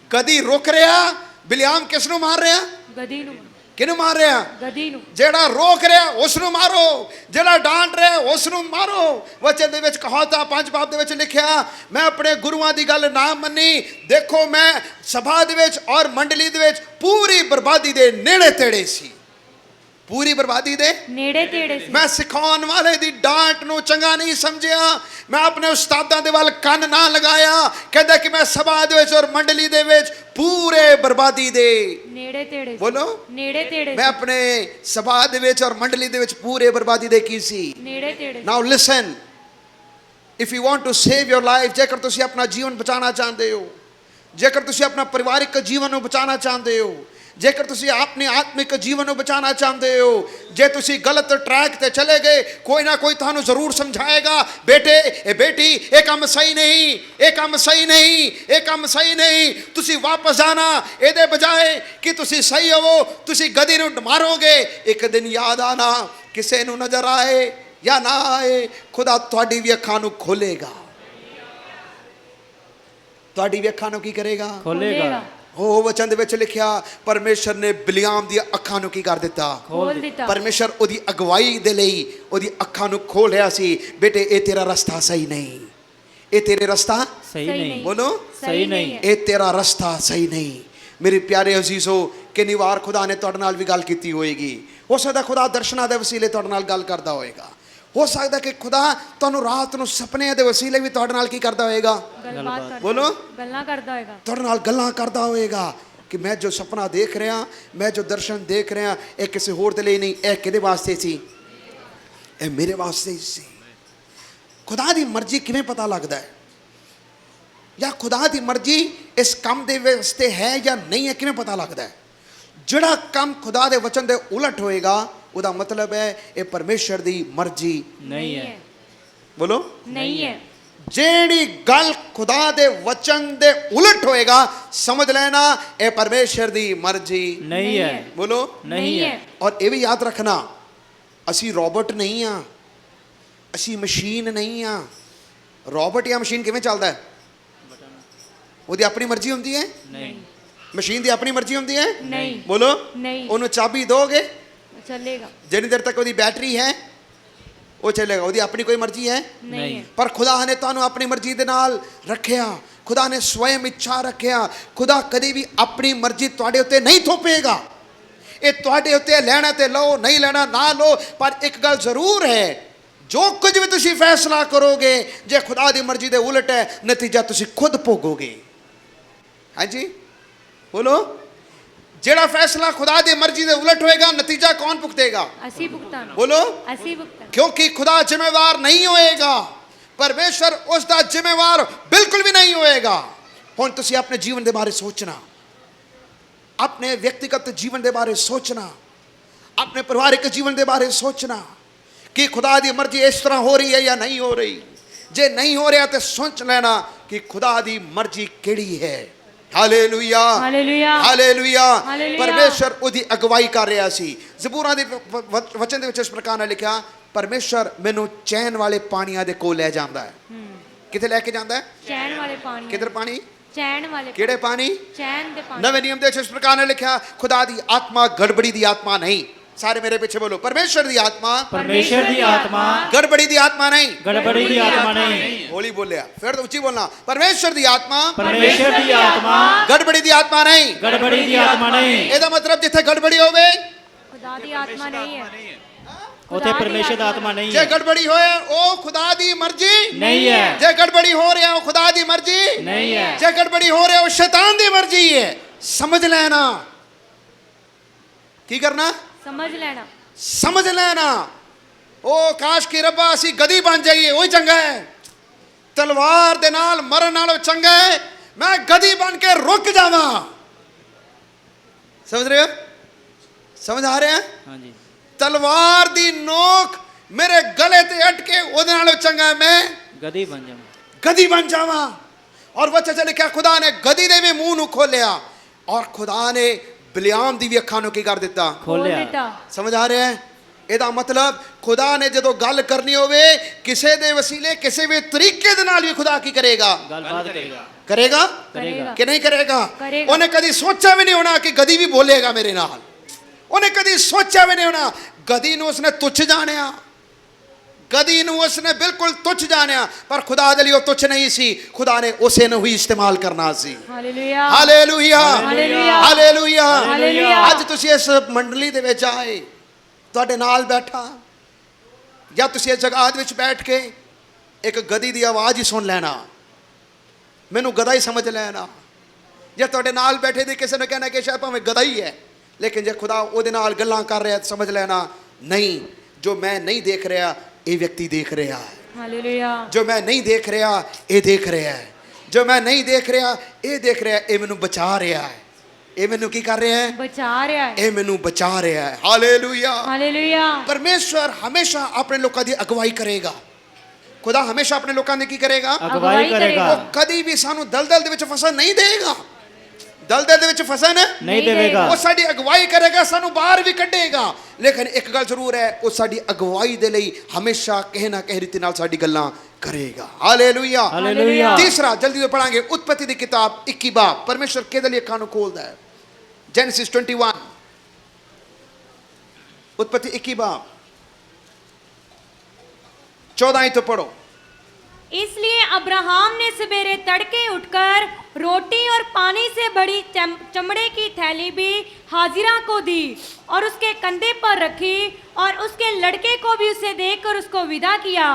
ਕਦੀ ਰੁਕ ਰਿਹਾ, ਬਿਲਿਆਮ ਕਿਸ ਨੂੰ ਮਾਰ ਰਿਹਾ? गधी नूं। ਕਿਹਨੂੰ ਮਾਰ ਰਿਹਾ? गधी नूं। ਜਿਹੜਾ ਰੋਕ ਰਿਹਾ ਉਸ ਨੂੰ ਮਾਰੋ, ਜਿਹੜਾ ਡਾਂਟ ਰਿਹਾ ਉਸ ਨੂੰ ਮਾਰੋ। ਵਚਨ ਦੇ ਵਿੱਚ ਕਹਾਵਤਾਂ 5 ਬਾਬ ਦੇ ਵਿੱਚ ਲਿਖਿਆ ਮੈਂ ਆਪਣੇ ਗੁਰੂਆਂ ਦੀ ਗੱਲ ਨਾ ਮੰਨੀ, ਦੇਖੋ ਮੈਂ ਸਭਾ ਦੇ ਵਿੱਚ ਔਰ ਮੰਡਲੀ ਦੇ ਵਿੱਚ ਪੂਰੀ ਬਰਬਾਦੀ ਦੇ ਨੇੜੇ ਤੇੜੇ ਸੀ। ਪੂਰੀ ਬਰਬਾਦੀ ਦੇ नेड़े तेड़े से। ਮੈਂ ਸਿਖਾਉਣ ਵਾਲੇ ਦੀ ਡਾਂਟ ਨੂੰ ਚੰਗਾ ਨਹੀਂ ਸਮਝਿਆ। ਮੈਂ ਆਪਣੇ ਉਸਤਾਦਾਂ ਦੇ ਵੱਲ ਕੰਨ ਨਾ ਲਗਾਇਆ। ਕਹਿੰਦਾ ਕਿ ਮੈਂ ਸਭਾ ਦੇ ਵਿੱਚ ਔਰ ਮੰਡਲੀ ਦੇ ਵਿੱਚ ਪੂਰੇ ਬਰਬਾਦੀ ਦੇ नेड़े तेड़े से। बोलो। नेड़े तेड़े ਮੈਂ से। ਆਪਣੇ ਸਭਾ ਦੇ ਵਿੱਚ ਔਰ ਮੰਡਲੀ ਦੇ ਵਿੱਚ ਪੂਰੇ ਬਰਬਾਦੀ ਦੇ ਕੀ ਸੀ? नेड़े तेड़े से। Now listen, if you want to save your life, ਜੇਕਰ ਤੁਸੀਂ ਆਪਣਾ ਜੀਵਨ ਬਚਾਉਣਾ ਚਾਹੁੰਦੇ ਹੋ, ਜੇਕਰ ਤੁਸੀਂ ਆਪਣਾ ਪਰਿਵਾਰਿਕ ਜੀਵਨ ਨੂੰ ਬਚਾਉਣਾ ਚਾਹੁੰਦੇ ਹੋ, ਜੇਕਰ ਤੁਸੀਂ ਆਪਣੇ ਆਤਮਿਕ ਜੀਵਨ ਨੂੰ ਬਚਾਉਣਾ ਚਾਹੁੰਦੇ ਹੋ, ਜੇ ਤੁਸੀਂ ਗਲਤ ਟਰੈਕ ਤੇ ਚਲੇ ਗਏ ਕੋਈ ਨਾ ਕੋਈ ਤੁਹਾਨੂੰ ਜ਼ਰੂਰ ਸਮਝਾਏਗਾ ਬੇਟੇ ਇਹ ਬੇਟੀ ਇਹ ਕੰਮ ਸਹੀ ਨਹੀਂ, ਇਹ ਕੰਮ ਸਹੀ ਨਹੀਂ, ਇਹ ਕੰਮ ਸਹੀ ਨਹੀਂ। ਤੁਸੀਂ ਵਾਪਸ ਜਾਣਾ, ਇਹਦੇ ਬਜਾਏ ਕਿ ਤੁਸੀਂ ਸਹੀ ਹੋਵੋ ਤੁਸੀਂ ਗਧੀ ਨੂੰ ਮਾਰੋਗੇ। ਇੱਕ ਦਿਨ ਯਾਦ ਆਣਾ ਕਿਸੇ ਨੂੰ ਨਜ਼ਰ ਆਏ ਜਾਂ ਨਾ ਆਏ, ਖੁਦਾ ਤੁਹਾਡੀ ਵੀ ਅੱਖਾਂ ਨੂੰ ਖੋਲੇਗਾ। ਤੁਹਾਡੀ ਵੀ ਅੱਖਾਂ ਨੂੰ ਕੀ ਕਰੇਗਾ? खोलेगा। ਉਹ ਵਚਨ ਦੇ ਵਿੱਚ ਲਿਖਿਆ ਪਰਮੇਸ਼ਰ ਨੇ ਬਿਲਿਆਮ ਦੀਆਂ ਅੱਖਾਂ ਨੂੰ ਕੀ ਕਰ ਦਿੱਤਾ? खोल दिता। ਪਰਮੇਸ਼ਰ ਉਹਦੀ ਅਗਵਾਈ ਦੇ ਲਈ ਉਹਦੀ ਅੱਖਾਂ ਨੂੰ ਖੋਲ ਰਿਹਾ ਸੀ। ਬੇਟੇ ਇਹ ਤੇਰਾ ਰਸਤਾ ਸਹੀ ਨਹੀਂ, ਇਹ ਤੇਰੇ ਰਸਤਾ सही नहीं। ਬੋਲੋ सही नहीं है। ਇਹ ਤੇਰਾ ਰਸਤਾ ਸਹੀ ਨਹੀਂ। ਮੇਰੇ ਪਿਆਰੇ ਅਜ਼ੀਜ਼ੋ, ਕਿੰਨੀ ਵਾਰ ਖੁਦਾ ਨੇ ਤੁਹਾਡੇ ਨਾਲ ਵੀ ਗੱਲ ਕੀਤੀ ਹੋਏਗੀ। ਹੋ ਸਕਦਾ ਖੁਦਾ ਦਰਸ਼ਨਾਂ ਦੇ ਵਸੀਲੇ ਤੁਹਾਡੇ ਨਾਲ ਗੱਲ ਕਰਦਾ ਹੋਏਗਾ। ਹੋ ਸਕਦਾ ਕਿ ਖੁਦਾ ਤੁਹਾਨੂੰ ਰਾਤ ਨੂੰ ਸੁਪਨੇ ਦੇ ਵਸੀਲੇ ਵੀ ਤੁਹਾਡੇ ਨਾਲ ਕੀ ਕਰਦਾ ਹੋਏਗਾ? गलबात करदा। बोलो। गल्लां करदा होएगा। ਤੁਹਾਡੇ ਨਾਲ ਗੱਲਾਂ ਕਰਦਾ ਹੋਏਗਾ ਕਿ ਮੈਂ ਜੋ ਸੁਪਨਾ ਦੇਖ ਰਿਹਾ, ਮੈਂ ਜੋ ਦਰਸ਼ਨ ਦੇਖ ਰਿਹਾ, ਇਹ ਕਿਸੇ ਹੋਰ ਦੇ ਲਈ ਨਹੀਂ, ਇਹ ਕਿਹਦੇ ਵਾਸਤੇ ਸੀ? ਇਹ ਮੇਰੇ ਵਾਸਤੇ ਹੀ ਸੀ। ਖੁਦਾ ਦੀ ਮਰਜ਼ੀ ਕਿਵੇਂ ਪਤਾ ਲੱਗਦਾ ਹੈ? ਜਾਂ ਖੁਦਾ ਦੀ ਮਰਜ਼ੀ ਇਸ ਕੰਮ ਦੇ ਵਾਸਤੇ ਹੈ ਜਾਂ ਨਹੀਂ ਹੈ, ਕਿਵੇਂ ਪਤਾ ਲੱਗਦਾ ਹੈ? ਜਿਹੜਾ ਕੰਮ ਖੁਦਾ ਦੇ ਵਚਨ ਦੇ ਉਲਟ ਹੋਏਗਾ ਉਹਦਾ ਮਤਲਬ ਹੈ ਇਹ ਪਰਮੇਸ਼ਰ ਦੀ ਮਰਜ਼ੀ नहीं है। ਬੋਲੋ। नहीं है। ਜਿਹੜੀ ਗੱਲ ਖੁਦਾ ਦੇ ਵਚਨ ਦੇ ਉਲਟ ਹੋਏਗਾ ਸਮਝ ਲੈਣਾ ਇਹ ਪਰਮੇਸ਼ਰ ਦੀ ਮਰਜ਼ੀ नहीं है। ਬੋਲੋ। नहीं है। ਔਰ ਇਹ ਵੀ ਯਾਦ ਰੱਖਣਾ ਅਸੀਂ ਰੋਬੋਟ ਨਹੀਂ ਆ, ਅਸੀਂ ਮਸ਼ੀਨ ਨਹੀਂ ਆ। ਰੋਬੋਟ ਜਾਂ ਮਸ਼ੀਨ ਕਿਵੇਂ ਚੱਲਦਾ ਹੈ? ਉਹਦੀ ਆਪਣੀ ਮਰਜ਼ੀ ਹੁੰਦੀ ਹੈ। नहीं। ਮਸ਼ੀਨ ਦੀ ਆਪਣੀ ਮਰਜ਼ੀ ਹੁੰਦੀ ਹੈ। नहीं। ਬੋਲੋ। नहीं। ਉਹਨੂੰ ਚਾਬੀ ਦੋਗੇ चलेगा। ਜਿੰਨੀ ਦੇਰ ਤੱਕ ਉਹਦੀ ਬੈਟਰੀ ਹੈ ਉਹ ਚੱਲੇਗਾ। ਉਹਦੀ ਆਪਣੀ ਕੋਈ ਮਰਜ਼ੀ ਹੈ नहीं है। ਪਰ ਖੁਦਾ ਨੇ ਤੁਹਾਨੂੰ ਆਪਣੀ ਮਰਜ਼ੀ ਦੇ ਨਾਲ ਰੱਖਿਆ। ਖੁਦਾ ਨੇ ਸਵੈਮ ਇੱਛਾ ਰੱਖਿਆ। ਖੁਦਾ ਕਦੀ ਵੀ ਆਪਣੀ ਮਰਜ਼ੀ ਤੁਹਾਡੇ ਉੱਤੇ ਨਹੀਂ ਥੋਪੇਗਾ। ਇਹ ਤੁਹਾਡੇ ਉੱਤੇ ਲੈਣਾ ਤੇ ਲਓ, ਨਹੀਂ ਲੈਣਾ ਨਾ ਲਓ। ਪਰ ਇੱਕ ਗੱਲ ਜ਼ਰੂਰ ਹੈ, ਜੋ ਕੁਝ ਵੀ ਤੁਸੀਂ ਫੈਸਲਾ ਕਰੋਗੇ ਜੇ ਖੁਦਾ ਦੀ ਮਰਜ਼ੀ ਦੇ ਉਲਟ ਹੈ ਨਤੀਜਾ ਤੁਸੀਂ ਖੁਦ ਭੋਗੋਗੇ। ਹਾਂਜੀ ਬੋਲੋ। ਜਿਹੜਾ ਫੈਸਲਾ ਖੁਦਾ ਦੀ ਮਰਜ਼ੀ ਦੇ ਉਲਟ ਹੋਏਗਾ ਨਤੀਜਾ ਕੌਣ ਭੁਗਤੇਗਾ? ਅਸੀਂ ਭੁਗਤਾਨ। ਬੋਲੋ। ਅਸੀਂ ਭੁਗਤਾਨ। क्योंकि खुदा जिम्मेवार नहीं होएगा, परमेश्वर उसका जिम्मेवार बिल्कुल भी नहीं होएगा। हुण तुसीं अपने जीवन के बारे सोचना, अपने व्यक्तिगत जीवन के बारे सोचना, अपने परिवारिक जीवन के बारे सोचना कि खुदा की मर्जी इस तरह हो रही है या नहीं हो रही। जे नहीं हो रहा तो सोच लेना कि खुदा की मर्जी केड़ी है। Hallelujah, hallelujah, hallelujah. हालेलुया। परमेश्वर उदी अगवाई कर रहा सी। ज़बूरां दे वचन दे विच इस प्रकार नाल लिखा, परमेश्वर मैनू चैन वाले पानियां दे कोल ले जांदा है। किथे लेके जांदा है? चैन वाले पानी। किधर पानी? चैन वाले केड़े पानी? चैन दे पानी। नवे नियम दे इस प्रकार नाल लिखा, खुदा दी आत्मा गड़बड़ी दी आत्मा नहीं। सारे मेरे पीछे बोलो, परमेश्वर दी आत्मा, परमेश्वर दी आत्मा गड़बड़ी दी आत्मा नहीं। गड़बड़ी दी आत्मा नहीं। होली बोलिया, फिर तो ऊंची बोलना, परमेश्वर दी आत्मा, परमेश्वर दी आत्मा गड़बड़ी दी आत्मा नहीं। गड़बड़ी दी आत्मा नहीं। ਇਹਦਾ मतलब जिथे गड़बड़ी होवे खुदा दी आत्मा नहीं है। उथे परमेश्वर दी आत्मा नहीं जे है। गड़बड़ी होए ओ खुदा दी मर्जी नहीं है। जे गड़बड़ी हो रहा है खुदा दी मर्जी नहीं है। जे गड़बड़ी हो रहा है शैतान दी मर्जी है। समझ लेना, की करना? समझ लेना, समझ लेना। ओ काश की रब्बा असी गधी बन जाइए, वही चंगा है। तलवार दे नाल मरन नालों चंगा है मैं गधी बन के रुक जावा। समझ रहे हो? समझ आ रहे हैं? हाँ जी। तलवार दी नोक मेरे गले ते अटके ओदे नालों चंगा है मैं गधी बन जावा। गधी बन जावा। और वचन च लिखा, खुदा ने गधी दे भी मुंह नू खोलिया और खुदा ने बिलियाम दी भी अखां नू की कर दिता? खोल खोलिया। देता। समझ आ रहा है? ਇਹਦਾ मतलब खुदा ने जो गल करनी होवे किसी दे वसीले किसी भी तरीके दे नाल भी खुदा की करेगा? गलबात करेगा। करेगा करेगा कि नहीं करेगा? करेगा। उन्हें कभी सोचा भी नहीं होना कि गधी भी बोलेगा मेरे नाल। उन्हें कभी सोचा भी नहीं होना। गधी नू उसने तुच्छ जानिया, गधी नू उसने बिल्कुल तुच्छ जानिया, पर खुदा दे लिए वो तुच्छ नहीं सी। खुदा ने उसे नू ही इस्तेमाल करना सी। Hallelujah, hallelujah, hallelujah, hallelujah. Hallelujah. आज तुसी इस मंडली दे विच आए, तुहाडे नाल बैठा या तुसी इस जगह दे विच बैठ के एक गधी दी आवाज़ ही सुन लेना, मैनू गधा ही समझ लेना। या तुहाडे नाल बैठे दे किसी ने कहना कि शायद भावें गधा ही है, लेकिन जे खुदा उहदे नाल गल्लां कर रहा समझ लेना नहीं, जो मैं नहीं देख रहा ये व्यक्ति देख रहा है। हालेलुया, जो मैं नहीं देख रहा ये देख रहा है। जो मैं नहीं देख रहा ये देख रहा है। ये मैनू बचा रहा है। ये मैनू की कर रहा है? बचा रहा है। ये मैनू बचा रहा है। Hallelujah, hallelujah. परमेश्वर हमेशा अपने लोगों की अगवाई करेगा। खुदा हमेशा अपने लोगों की की करेगा? अगवाई करेगा। वो कभी भी सानू दलदल दे विच फसन नहीं देगा। दलदल दे विच फसन नहीं देवेगा। वो साडी अगवाई करेगा, सानू बाहर भी कढेगा। लेकिन एक गल जरूर है, वो साडी अगवाई दे लई हमेशा कहीं ना कहीं रीति नाल साडी गल्लां करेगा। Hallelujah, hallelujah. तीसरा जल्दी से पढ़ांगे, उत्पत्ति की किताब 21 बाब। परमेश्वर केदे लिए अखां नू खोलदा है? जेनेसिस 21, उत्पत्ति 21 बाब 14 ही तो पढ़ो। इसलिए अब्राहम ने सवेरे तड़के उठकर रोटी और पानी से बड़ी चमड़े की थैली भी हाजिरा को दी और उसके कंधे पर रखी और उसके लड़के को भी उसे देखकर उसको विदा किया।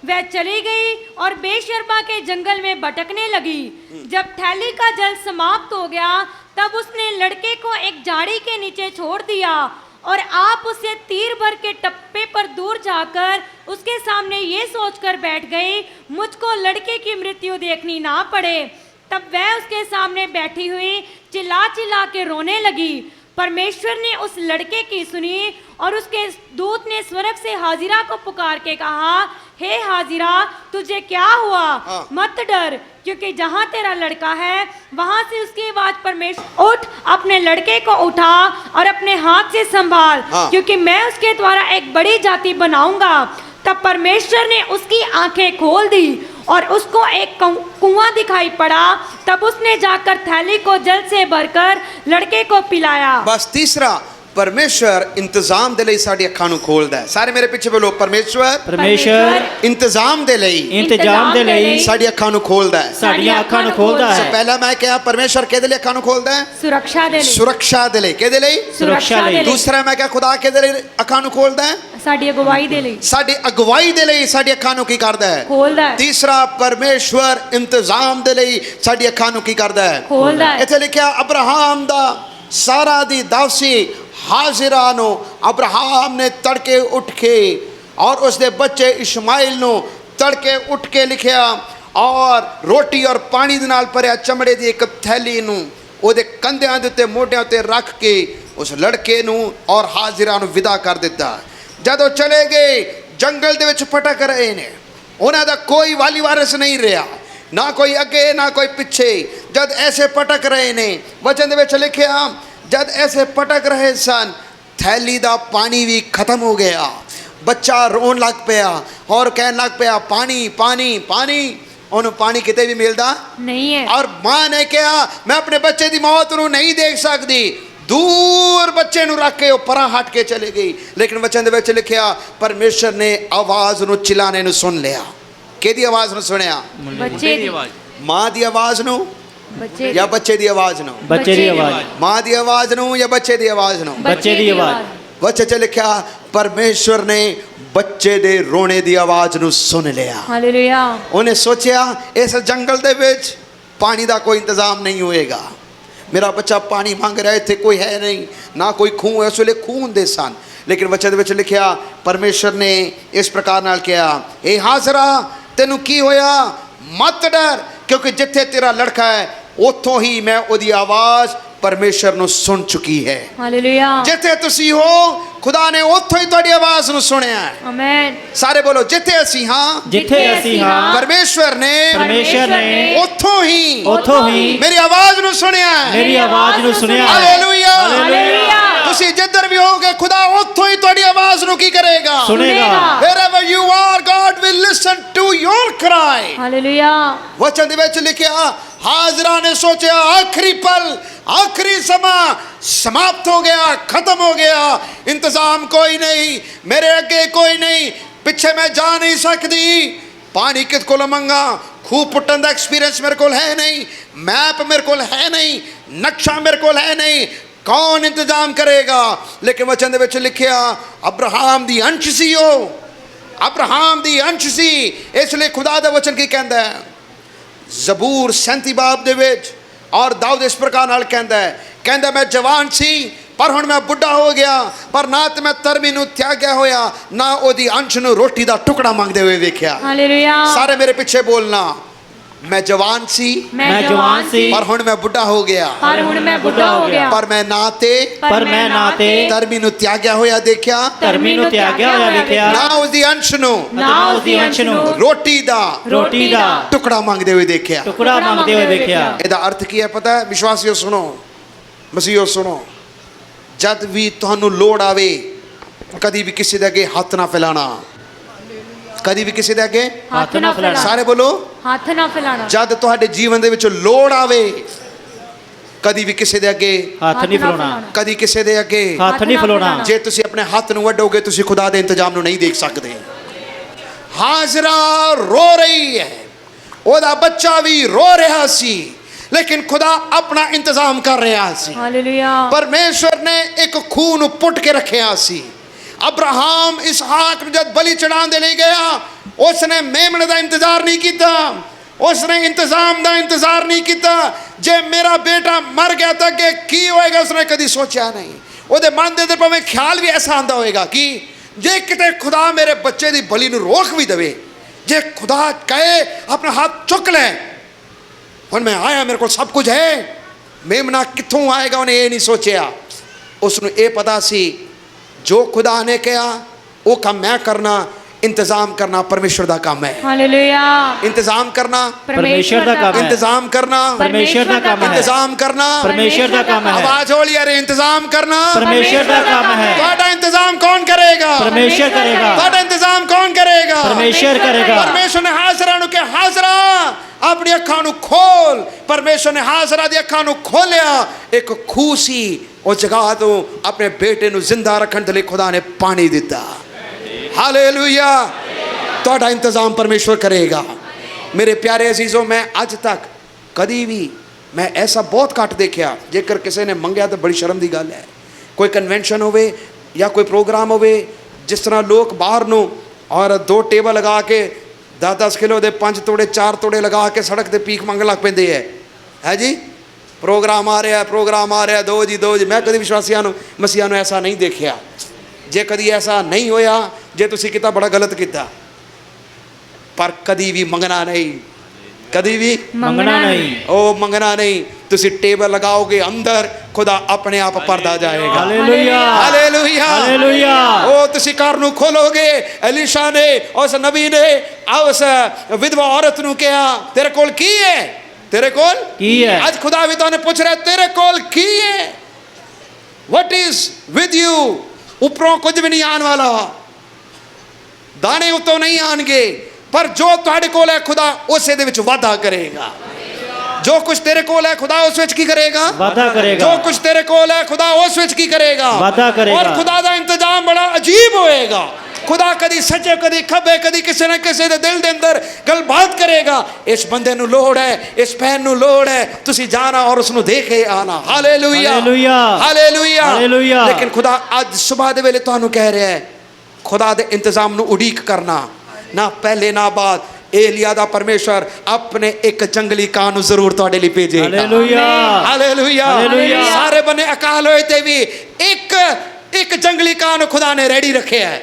वह चली गई और बेशर्बा के जंगल में भटकने लगी। जब थैली का जल समाप्त हो गया तब उसने लड़के को एक झाड़ी के नीचे छोड़ दिया और आप उसे तीर भर के टप्पे पर दूर जाकर उसके सामने ये सोचकर बैठ गई, मुझको लड़के की मृत्यु देखनी ना पड़े। तब वह उसके सामने बैठी हुई चिल्ला चिल्ला के रोने लगी। परमेश्वर ने उस लड़के की सुनी और उसके दूत ने स्वर्ग से हाजिरा को पुकार के कहा, हे हाजिरा, तुझे क्या हुआ? मत डर, क्योंकि जहाँ तेरा लड़का है वहाँ से उसकी आवाज परमेश्वर, उठ, अपने लड़के को उठा और अपने हाथ से संभाल, क्योंकि मैं उसके द्वारा एक बड़ी जाति बनाऊंगा। तब परमेश्वर ने उसकी आंखें खोल दी और उसको एक कुआं दिखाई पड़ा। तब उसने जाकर थैली को जल से भरकर लड़के को पिलाया। बस तीसरा, परमेश्वर इंतजाम दे लई साडी अखां नू खोलदा है। सारे मेरे पीछे बोलो, परमेश्वर परमेश्वर इंतजाम दे लई इंतजाम दे लई साडी अखां नू खोलदा है। साडियां अखां नू खोलदा है। पहला मैं क्या, परमेश्वर केदे लई अखां नू खोलदा है? सुरक्षा दे लई। सुरक्षा दे लई। केदे लई? सुरक्षा दे लई। दूसरा मैं क्या, खुदा केदे लई अखां नू खोलदा है? साडी अगुवाई दे लई। साडी अगुवाई दे लई साडी अखां नू की करदा है? खोलदा है। तीसरा, परमेश्वर इंतजाम दे लई साडी अखां नू की करदा है? खोलदा है। इत्थे लिखिया, अब्राहम दा सारा दी दासी हाजिरा नो अब्राहम ने तड़के उठ के और उसके बच्चे इशमाइल नो तड़के उठ के लिखिया और रोटी और पानी दे नाल भरिया चमड़े दी एक थैली नू ਉਹਦੇ ਕੰਧਿਆਂ ਦੇ ਉੱਤੇ ਮੋਢਿਆਂ ਉੱਤੇ ਰੱਖ ਕੇ ਉਸ ਲੜਕੇ ਨੂੰ ਔਰ ਹਾਜ਼ਰਾਂ ਨੂੰ ਵਿਦਾ ਕਰ ਦਿੱਤਾ। ਜਦੋਂ ਚਲੇ ਗਏ ਜੰਗਲ ਦੇ ਵਿੱਚ ਭਟਕ ਰਹੇ ਨੇ, ਉਹਨਾਂ ਦਾ ਕੋਈ ਵਾਲੀ ਵਾਰਿਸ ਨਹੀਂ ਰਿਹਾ, ਨਾ ਕੋਈ ਅੱਗੇ ਨਾ ਕੋਈ ਪਿੱਛੇ। ਜਦ ਐਸੇ ਭਟਕ ਰਹੇ ਨੇ, ਵਚਨ ਦੇ ਵਿੱਚ ਲਿਖਿਆ ਜਦ ਐਸੇ ਭਟਕ ਰਹੇ ਸਨ, ਥੈਲੀ ਦਾ ਪਾਣੀ ਵੀ ਖਤਮ ਹੋ ਗਿਆ। ਬੱਚਾ ਰੋਣ ਲੱਗ ਪਿਆ ਔਰ ਕਹਿਣ ਲੱਗ ਪਿਆ ਪਾਣੀ ਪਾਣੀ ਪਾਣੀ। ਉਹਨੂੰ ਪਾਣੀ ਕਿਤੇ ਵੀ ਮਿਲਦਾ नहीं है। ਔਰ ਮਾਂ ਨੇ ਕਿਹਾ ਮੈਂ ਆਪਣੇ ਬੱਚੇ ਦੀ ਮੌਤ ਨੂੰ ਨਹੀਂ ਦੇਖ ਸਕਦੀ। ਦੂਰ ਬੱਚੇ ਨੂੰ ਰੱਖ ਕੇ ਉਹ ਪਰਾਂ ਹਟ ਕੇ ਚਲੇ ਗਈ। ਲੇਕਿਨ ਵਚਨ ਦੇ ਵਿੱਚ ਲਿਖਿਆ ਪਰਮੇਸ਼ਰ ਨੇ ਆਵਾਜ਼ ਨੂੰ ਚਿਲਾਣੇ ਨੂੰ ਸੁਣ ਲਿਆ। ਕਿਹਦੀ ਆਵਾਜ਼ ਨੂੰ ਸੁਣਿਆ? बच्चे दी। ਮਾਂ ਦੀ ਆਵਾਜ਼ ਨੂੰ बच्चे ਜਾਂ ਬੱਚੇ ਦੀ ਆਵਾਜ਼ ਨੂੰ? ਬੱਚੇ ਦੀ ਆਵਾਜ਼, ਮਾਂ ਦੀ ਆਵਾਜ਼ ਨੂੰ ਜਾਂ ਬੱਚੇ ਦੀ ਆਵਾਜ਼ ਨੂੰ? ਬੱਚੇ ਦੀ ਆਵਾਜ਼। ਵਚਨ 'ਚ ਲਿਖਿਆ ਪਰਮੇਸ਼ਰ ਨੇ ਬੱਚੇ ਦੇ ਰੋਣੇ ਦੀ ਆਵਾਜ਼ ਨੂੰ ਸੁਣ ਲਿਆ। हालेलुया। ਉਹਨੇ ਸੋਚਿਆ ਇਸ ਜੰਗਲ ਦੇ ਵਿੱਚ ਪਾਣੀ ਦਾ ਕੋਈ ਇੰਤਜ਼ਾਮ ਨਹੀਂ ਹੋਏਗਾ, ਮੇਰਾ ਬੱਚਾ ਪਾਣੀ ਮੰਗ ਰਿਹਾ, ਇੱਥੇ ਕੋਈ ਹੈ ਨਹੀਂ, ਨਾ ਕੋਈ ਖੂਹ ਹੈ। ਉਸ ਵੇਲੇ ਖੂਹ ਹੁੰਦੇ ਸਨ। ਲੇਕਿਨ ਵਚਨ ਦੇ ਵਿੱਚ ਲਿਖਿਆ ਪਰਮੇਸ਼ਰ ਨੇ ਇਸ ਪ੍ਰਕਾਰ ਨਾਲ ਕਿਹਾ ਇਹ ਹਾਜ਼ਰਾ ਤੈਨੂੰ ਕੀ ਹੋਇਆ? ਮਤ ਡਰ, ਕਿਉਂਕਿ ਜਿੱਥੇ ਤੇਰਾ ਲੜਕਾ ਹੈ ਉੱਥੋਂ ਹੀ ਮੈਂ ਉਹਦੀ ਆਵਾਜ਼ ਪਰਮੇਸ਼ਰ ਨੂੰ ਸੁਣ ਚੁੱਕੀ ਹੈ। हालेलुया। ਜਿੱਥੇ ਤੁਸੀਂ ਹੋ ਖੁਦਾ ਨੇ ਉੱਥੋਂ ਹੀ ਤੁਹਾਡੀ ਆਵਾਜ਼ ਨੂੰ ਸੁਣਿਆ ਹੈ। आमेन। ਸਾਰੇ ਬੋਲੋ ਜਿੱਥੇ ਅਸੀਂ ਹਾਂ ਜਿੱਥੇ ਅਸੀਂ ਹਾਂ ਪਰਮੇਸ਼ਰ ਨੇ ਪਰਮੇਸ਼ਰ ਨੇ ਉੱਥੋਂ ਹੀ ਉੱਥੋਂ ਹੀ ਮੇਰੀ ਆਵਾਜ਼ ਨੂੰ ਸੁਣਿਆ ਹੈ। ਮੇਰੀ ਆਵਾਜ਼ ਨੂੰ ਸੁਣਿਆ। ਹਾਲੇਲੂਇਆ। हालेलुया। ਤੁਸੀਂ ਜਿੱਧਰ ਵੀ ਹੋਗੇ ਖੁਦਾ ਉੱਥੋਂ ਹੀ ਤੁਹਾਡੀ ਆਵਾਜ਼ ਨੂੰ ਕੀ ਕਰੇਗਾ? ਸੁਣੇਗਾ। Wherever you are, God will listen to your cry. Hallelujah. ਵਚਨ ਦੇ ਵਿੱਚ ਲਿਖਿਆ ਹਾਜ਼ਰਾ ਨੇ ਸੋਚਿਆ ਆਖਰੀ ਪਲ आखिरी समा समाप्त हो गया, खत्म हो गया, इंतजाम कोई नहीं, मेरे अगे कोई नहीं, पिछे मैं जा नहीं सकती। पानी किस को मंगा, खूह पुट्टन का एक्सपीरियंस मेरे को है नहीं, मैप मेरे को है नहीं, नक्शा मेरे को है नहीं, कौन इंतजाम करेगा? लेकिन वचन दे विच लिखिया अब्राहम दी अंश सी हो, अब्राहम दी अंश सी। इसलिए खुदा दा वचन की कहंदा है ਜ਼ਬੂਰ 37 ਬਾਬ ਦੇ ਵਿੱਚ ਔਰ ਦਾਊਦ ਇਸ ਪ੍ਰਕਾਰ ਨਾਲ ਕਹਿੰਦਾ ਮੈਂ ਜਵਾਨ ਸੀ ਪਰ ਹੁਣ ਮੈਂ ਬੁੱਢਾ ਹੋ ਗਿਆ, ਪਰ ਨਾ ਤੇ ਮੈਂ ਧਰਮੀ ਨੂੰ ਤਿਆਗਿਆ ਹੋਇਆ, ਨਾ ਉਹਦੀ ਅੰਸ਼ ਨੂੰ ਰੋਟੀ ਦਾ ਟੁਕੜਾ ਮੰਗਦੇ ਹੋਏ ਵੇਖਿਆ। हालेलुया। ਸਾਰੇ ਮੇਰੇ ਪਿੱਛੇ ਬੋਲਣਾ मैं जवान सी मैं जवान सी पर हुण मैं बुढ़ा हो गया, पर हुण मैं बुढ़ा हो गया, पर मैं नाते पर मैं नाते धर्मी नु त्याग्या होया देखया, धर्मी नु त्याग्या होया देखया, ना उसदी अंश नु ना उसदी अंश नु रोटी दा टुकड़ा मांगदे हुए देखया, टुकड़ा मांगदे हुए देखया। ਇਹਦਾ अर्थ की है पता है? विश्वासियों सुनो, मसीहियों सुनो, जद भी तुहानू लोड़ आवे कदी भी किसी दे अगे हथ ना फैलाना, कदी भी किसी दे अगे हाथ ना फैलाना, सारे बोलो हाथ ना फैलाना। जद तुहाडे जीवन दे विच लोड़ आवे कदी भी किसी दे अगे हथ नहीं फैलाना, कदी किसी दे अगे हथ नहीं फैलाना। जे तुसी अपने हाथ नू वड्डोगे तुसी खुदा दे इंतजाम नू नहीं देख सकदे। हाजरा रो रही है, ओदा बच्चा भी रो रहा सी, लेकिन खुदा अपना इंतजाम कर रहा सी। हालेलुया। परमेश्वर ने एक खूह नू पुट के रखिया सी। अब्राहम इसहाक नू जद बलि चढ़ाने दे ले गया, उसने मेमने दा इंतजार नहीं किया, उसने इंतजाम दा इंतजार नहीं किया। जे मेरा बेटा मर गया तो अगे की होएगा उसने कदी सोचा नहीं। ओदे मन दे अंदर भावें ख्याल भी ऐसा आंदा होएगा कि जे किते खुदा मेरे बच्चे दी बलि नू रोक भी देवे, जे खुदा कहे अपना हाथ चुक ले, हुण मैं आया मेरे को सब कुछ है, मेमना कित्थों आएगा उन्हें ये नहीं सोचा। उसनू ये पता सी जो खुदा ने कहा वो काम मैं करना, इंतजाम करना परमेश्वर दा काम है। हालेलुया। इंतजाम करना परमेश्वर दा काम है, इंतजाम करना परमेश्वर दा काम है, इंतजाम करना परमेश्वर दा काम है। आवाज होली अरे इंतजाम करना परमेश्वर दा काम है। ਤੁਹਾਡਾ इंतजाम कौन करेगा? परमेश्वर करेगा। ਤੁਹਾਡਾ इंतजाम कौन करेगा? परमेश्वर करेगा। परमेश्वर ने हाजरा नु के हाजरा अपनी अखां नु खोल। परमेश्वर ने हाजरा दी अखां नु खोलिया, एक खूह सी उस जगह तो अपने बेटे नु जिंदा रखने के लिए खुदा ने पानी दिता। हालेलुया। ਤੁਹਾਡਾ इंतजाम परमेश्वर करेगा। मेरे प्यारे अजीजों, मैं अज तक कदी भी मैं ऐसा बहुत घट देखा, जेकर किसी ने मंगया तो बड़ी शर्म की गल है। कोई कन्वेंशन होवे या कोई प्रोग्राम होवे, जिस तरह लोग बाहर नो और 2 टेबल लगा के 10-10 किलो के 5 तोड़े 4 तोड़े लगा के सड़क पर पीक मंगन लग पेंदे है जी। प्रोग्राम आ रहा है, प्रोग्राम आ रहा है, दो जी। मैं कभी विश्वासियों मसीहा नूं ऐसा नहीं देखा। जे कदी ऐसा नहीं होया, जे तुसी किता बड़ा गलत किया, पर कदी भी मंगना नहीं, कदी भी मंगना नहीं, ओ मंगना नहीं। तुसी टेबल लगाओगे अंदर, खुदा अपने आप पर्दा जाएगा। Hallelujah hallelujah hallelujah. ओ तुसी घर नू खोलोगे, एलिशा ने उस नबी ने उस विधवा औरत नू कहा तेरे कोल की है, तेरे कोल की है। आज खुदा भी तो पूछ रहा तेरे कोल की है, व्हाट इज विद यू। उपरों कुछ भी नहीं आने वाला, दाने उतों नहीं आएंगे, पर जो तुहाडे कोल है खुदा उसे दे विच वादा करेगा। जो कुछ तेरे कोल है खुदा उस विच की करेगा, वादा करेगा। जो कुछ तेरे कोल है खुदा उस विच की करेगा, वादा करेगा। और खुदा दा इंतजाम बड़ा अजीब होएगा। खुदा कदी सज्जे कदी खब्बे कदी किसी न किसी दे दिल दे अंदर गल बात करेगा। इस बंदे नू लोड़ है, इस बहन नू लोड़ है, तुसी जाना और उसनु देखे आना। Hallelujah hallelujah hallelujah hallelujah. लेकिन खुदा आज सुबह दे वेले तुहानू कह रहा है खुदा दे इंतजाम नू उड़ीक करना, ना पहले ना बाद। एलिया दा परमेश्वर अपने एक जंगली कान जरूर तुहाडे लई भेजेगा। Hallelujah hallelujah hallelujah. सारे बने अकाल होए ते भी एक जंगली कान खुदा ने रेडी रखे है,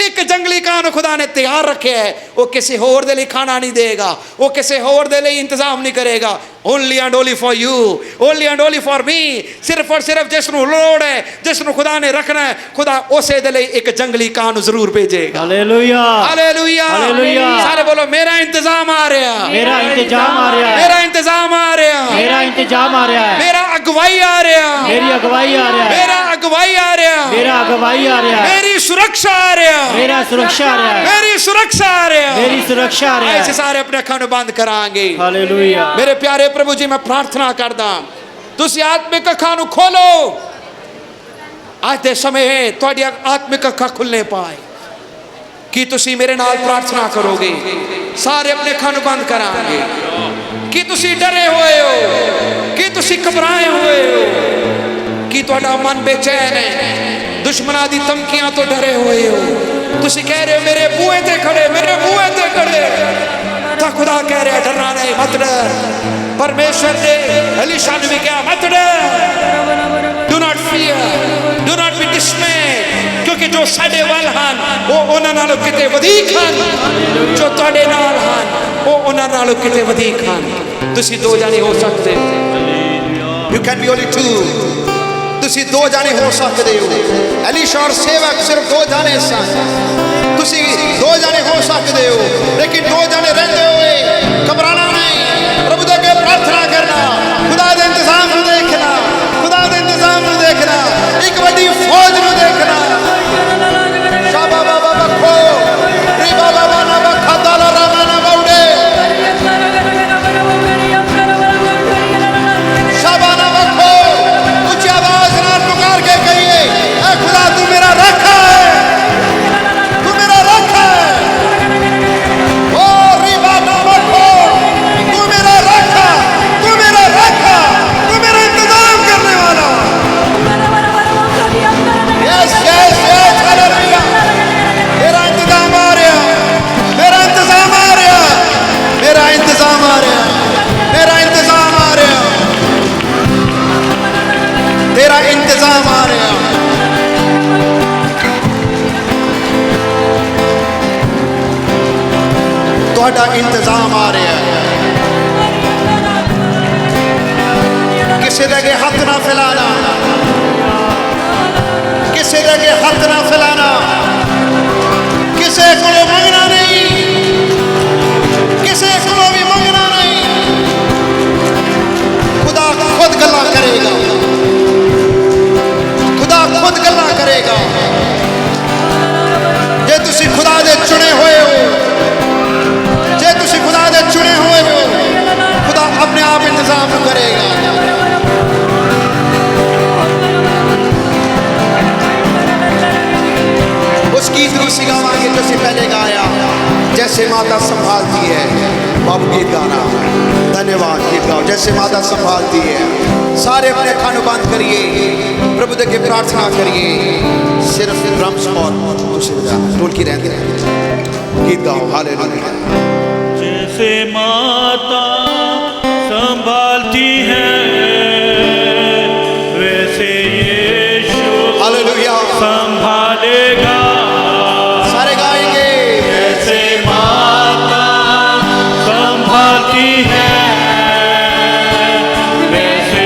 एक जंगली कान खुदा ने तैयार रखे है। वो किसी होर दे लिए खाना नहीं देगा, वो किसी होर दे लिए इंतजाम नहीं करेगा। Only and only for you, only and only for me. सिर्फ और सिर्फ जिसनु लोड़ है, जिसनु खुदा ने रखना है, खुदा उसे दे लिए एक जंगली कान जरूर भेजेगा। Hallelujah hallelujah hallelujah. सारे बोलो मेरा इंतजाम आ रहा, मेरा इंतजाम आ रहा है, मेरा इंतजाम आ रहा, मेरा इंतजाम आ रहा है, मेरा अगुवाई आ रहा, मेरी अगुवाई आ रहा है, मेरा अगुवाई आ रहा, मेरा अगुवाई आ रहा है, मेरी सुरक्षा आ रहा, मेरा सुरक्षा आ रहा है, मेरी सुरक्षा आ रहा, मेरी सुरक्षा आ रहा ऐसे है। सारे अपने अखां नूं बंद करांगे। हालेलुया। मेरे प्यारे प्रभु जी मैं प्रार्थना करदा तुसी आत्मिक अखां नूं खोलो। आज दे समय तुहाडी आत्मिक अखां खुलने पाए कि तुसी मेरे नाल प्रार्थना करोगे। सारे अपने अखां नूं बंद करांगे कि तुसी डरे हुए हो, कि तुसी घबराए हुए हो, कि तुहाडा मन बेचैन है, दुश्मनां दी धमकियां तो डरे हुए हो। तुसी कह रहे हो मेरे बूहे ते खड़े, मेरे बूहे ते खड़े। तो खुदा कह रहा है डरना नहीं, मत डर। परमेश्वर ने एलिशा ने भी कहा मत डर, do not fear, do not be डिस्मे, क्योंकि जो साडे वाल हन वो उन्हां नालों किते वधीक हन, जो तुहाडे नाल हन वो उन्हां नालों किते वधीक हन। तुसी दो जाने हो सकते, you can be only two. तुसी दो जाने हो सकते हो। एलिशा और सेवक सिर्फ दो जाने सन, तुसी दो जाने हो सकते हो, लेकिन दो जाने रहते हुए घबराना नहीं, प्रभु दे अगे प्रार्थना करना, खुदा दे इंतजाम नूं देखना, खुदा दे इंतजाम नूं देखना, एक बड़ी फौज नूं देखना। शाबा बाबा बखो रिबा बाबा ना बखा दाला रामा ना बाउडे शाबा ना बखो ऊंची आवाज नाल पुकार के कहिए ऐ खुदा तू मेरा रखा है, तू मेरा रखा है। ओ रिबा ना बखो तू मेरा रखा, तू मेरा रखा, तू मेरा इंतजाम करने वाला। Yes yes yes hallelujah. मेरा इंतजाम आ रहा, मेरा इंतजाम आ रहा, मेरा इंतजाम आ रहा, मेरा इंतजाम आ रहा, तेरा इंतजाम आ रहा। तुहाडा इंतजाम आ रहा है। किसी दे अगे हथ ना फैलाना, किसी दे अगे हथ ना फैलाना, किसी को मंगना नहीं, किसी को भी मंगना नहीं। खुदा खुद गल्ला करेगा, खुदा खुद गल्ला करेगा। जे तुसी खुदा दे चुने हुए हो, जे तुसी खुदा दे चुने हुए हो, खुदा अपने आप इंतजाम करेगा। उस गीत को सिखावांगे जो से पहले गाया, जैसे माता संभालती है। बाबू गीत गाना, धन्यवाद। गीत गाओ जैसे माता संभालती है। सारे अपने अखां नूं बंद करिए, प्रभु दे अगे प्रार्थना करिए। सिर्फ ड्रम्स और तुसी बजाना, ढोलकी रहंदे रहंदे। गीत गाओ हालेलुया। जैसे माता संभालती है वैसे यीशु हालेलुया संभालेगा। सारे गाएंगे। जैसे माता संभालती है वैसे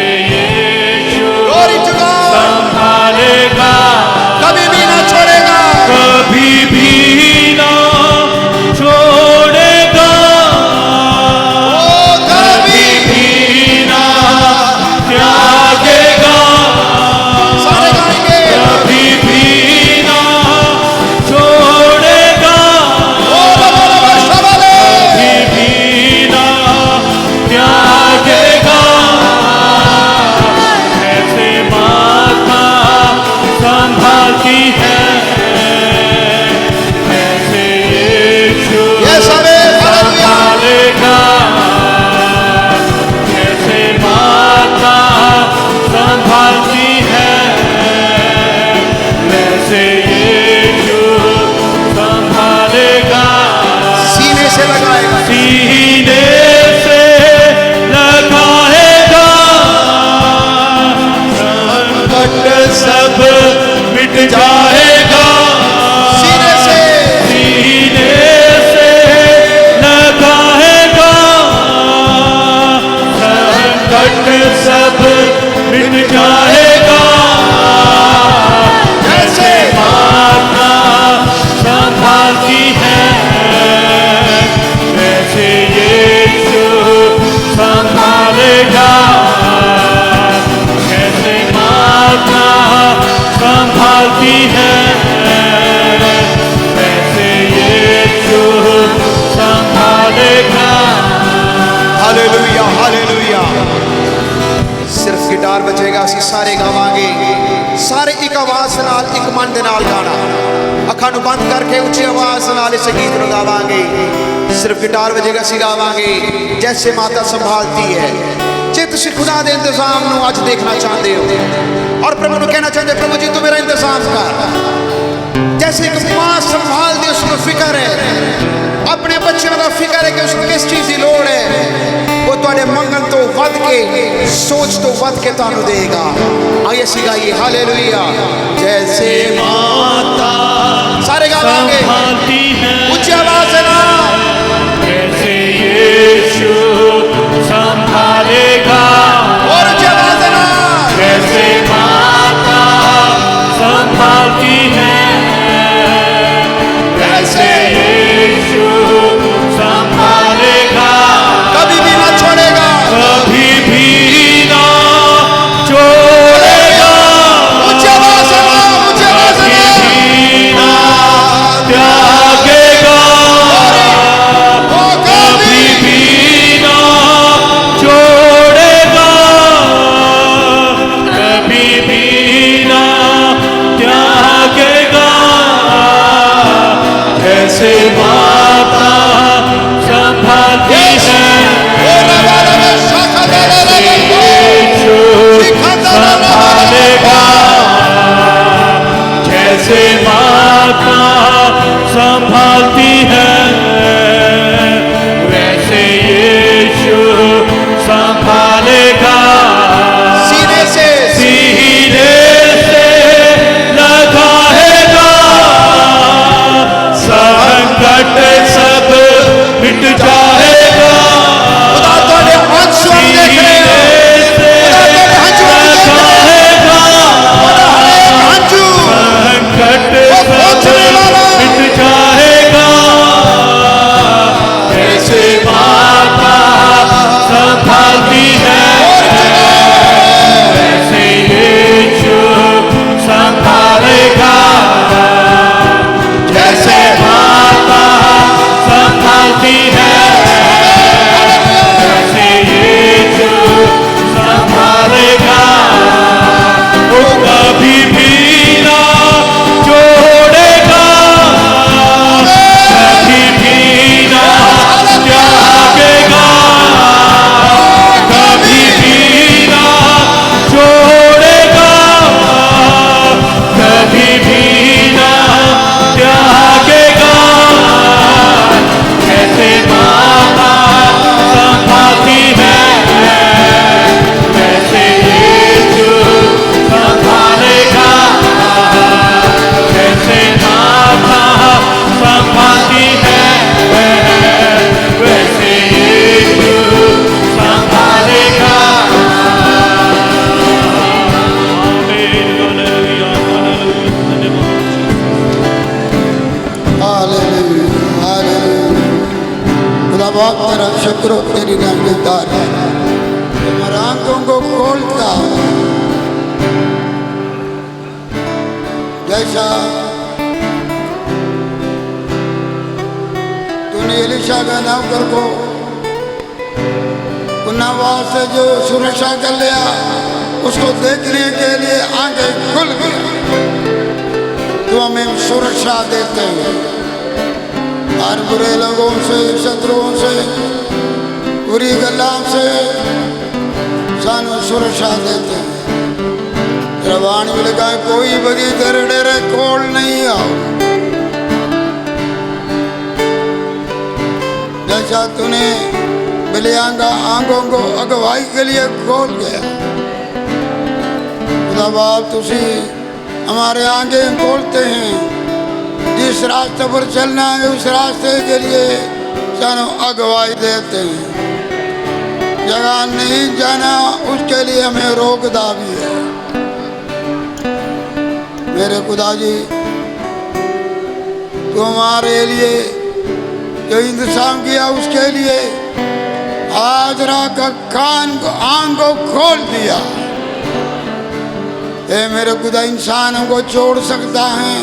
ਮਨ ਦੇ ਨਾਲ ਗਾਣਾ ਅੱਖਾਂ ਨੂੰ ਬੰਦ ਕਰਕੇ ਉੱਚੀ ਆਵਾਜ਼ ਨਾਲ ਇਸ ਗੀਤ ਨੂੰ ਗਾਵਾਂਗੇ सिर्फ गिटार बजेगा ਅਸੀਂ गावांगे जैसे माता संभालती है जे तुसी खुदा दे इंतजाम ਨੂੰ ਅੱਜ देखना चाहते हो और प्रभु ਨੂੰ कहना चाहते प्रभु जी तू मेरा इंतजाम कर जैसे एक मां संभालती उसको फिक्र है अपने बच्चों का फिक्र है कि उसको किस चीज की लोड़ है वो तुहाडे मंगन तो वध के सोच तो वध के तुहानू देगा आइए ਅਸੀਂ गाइए हालेलुया जैसे माता सारे गावांगे ऊंची आवाज से ना कैसे यीशु संभालेगा और ऊंची आवाज से ना कैसे माता संभालती है कैसे यीशु संभालेगा कभी भी ना छोड़ेगा कभी भी ना छोड़ेगा ऊंची आवाज से ना ऊंची आवाज से कभी ना त्यागेगा वो कभी भी ना छोड़ेगा कभी भी ना त्यागेगा कैसे माता संभालती है यीशु संभालेगा जैसे माता संभालती है वैसे यीशु संभालेगा सीने से सीने से लगाएगा संकट सब मिट जाएगा खुदा तुहाडे हंसू हम देख रहे हैं लगाएगा हंसू संकट सब पहुंचने वाला मिट जाएगा कैसे माता संभालती है वैसे यीशु संभालेगा जैसे माता संभालती है वैसे यीशु संभालेगा वो कभी भी ना छोड़ेगा कभी भी ना त्यागेगा कभी भी ना छोड़ेगा कभी भी ना त्यागेगा कैसे माता संभालती है वैसे यीशु संभालेगा कैसे माता संभालती है वैसे यीशु संभालेगा हालेलुया हालेलुया खुदा बाप तेरा शुक्र हो तेरी नियमतदार है हमारे आंखों को खोलता जैसा तूने एलीशा का नौकर को पुनः से जो सुरक्षा कर लिया उसको देखने के लिए आंखें खुल गई तो हमें सुरक्षा देते हैं हर बुरे लोगों से शत्रुओं से बुरी गल्लां से सानू सुरक्षा देते हैं रवान में लगा कोई बदी तेरे डेरे खोल नहीं आओ जैसा तूने बिलियांगा आंखों को अगवाई के लिए खोल गया खुदा बाप तुसी हमारे आंखें खोलते हैं जिस रास्ते पर चलना है उस रास्ते के लिए सानू अगवाई देते हैं जगह नहीं जाना उसके लिए हमें रोकदा भी है मेरे खुदा जी तो हमारे लिए जो इंतजाम किया उसके लिए हाजरा का कान को आंख को खोल दिया ए मेरे खुदा इंसानों को छोड़ सकता है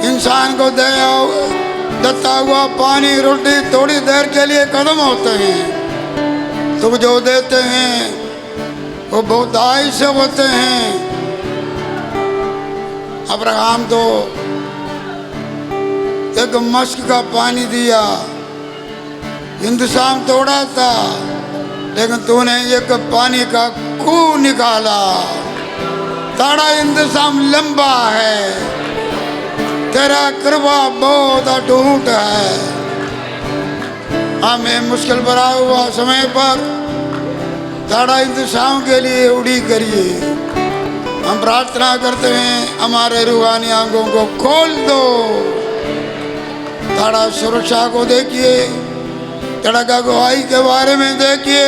इंसान को देता हुआ पानी रोटी थोड़ी देर के लिए कदम होते हैं तो जो देते हैं वो बहुत आय से होते हैं अब्राहम तो एक मस्क का पानी दिया, इंतजाम तोड़ा था, लेकिन तूने एक पानी का कुएं निकाला। तारा इंतजाम लंबा है, तेरा कृपा बहुत अटूट है। हमें मुश्किल भरा हुआ समय पर तारा इंतजाम के लिए उड़ी करिए। हम प्रार्थना करते हैं, हमारे रूहानी आंखों को खोल दो। तारा सुरक्षा को देखिए, तारा का गवाही के बारे में देखिए,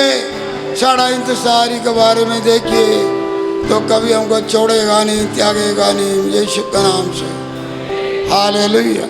सारा इंतजारी के बारे में देखिए, तो कभी हमको छोड़ेगा नहीं, त्यागेगा नहीं। यीशु के नाम से हालेलुया।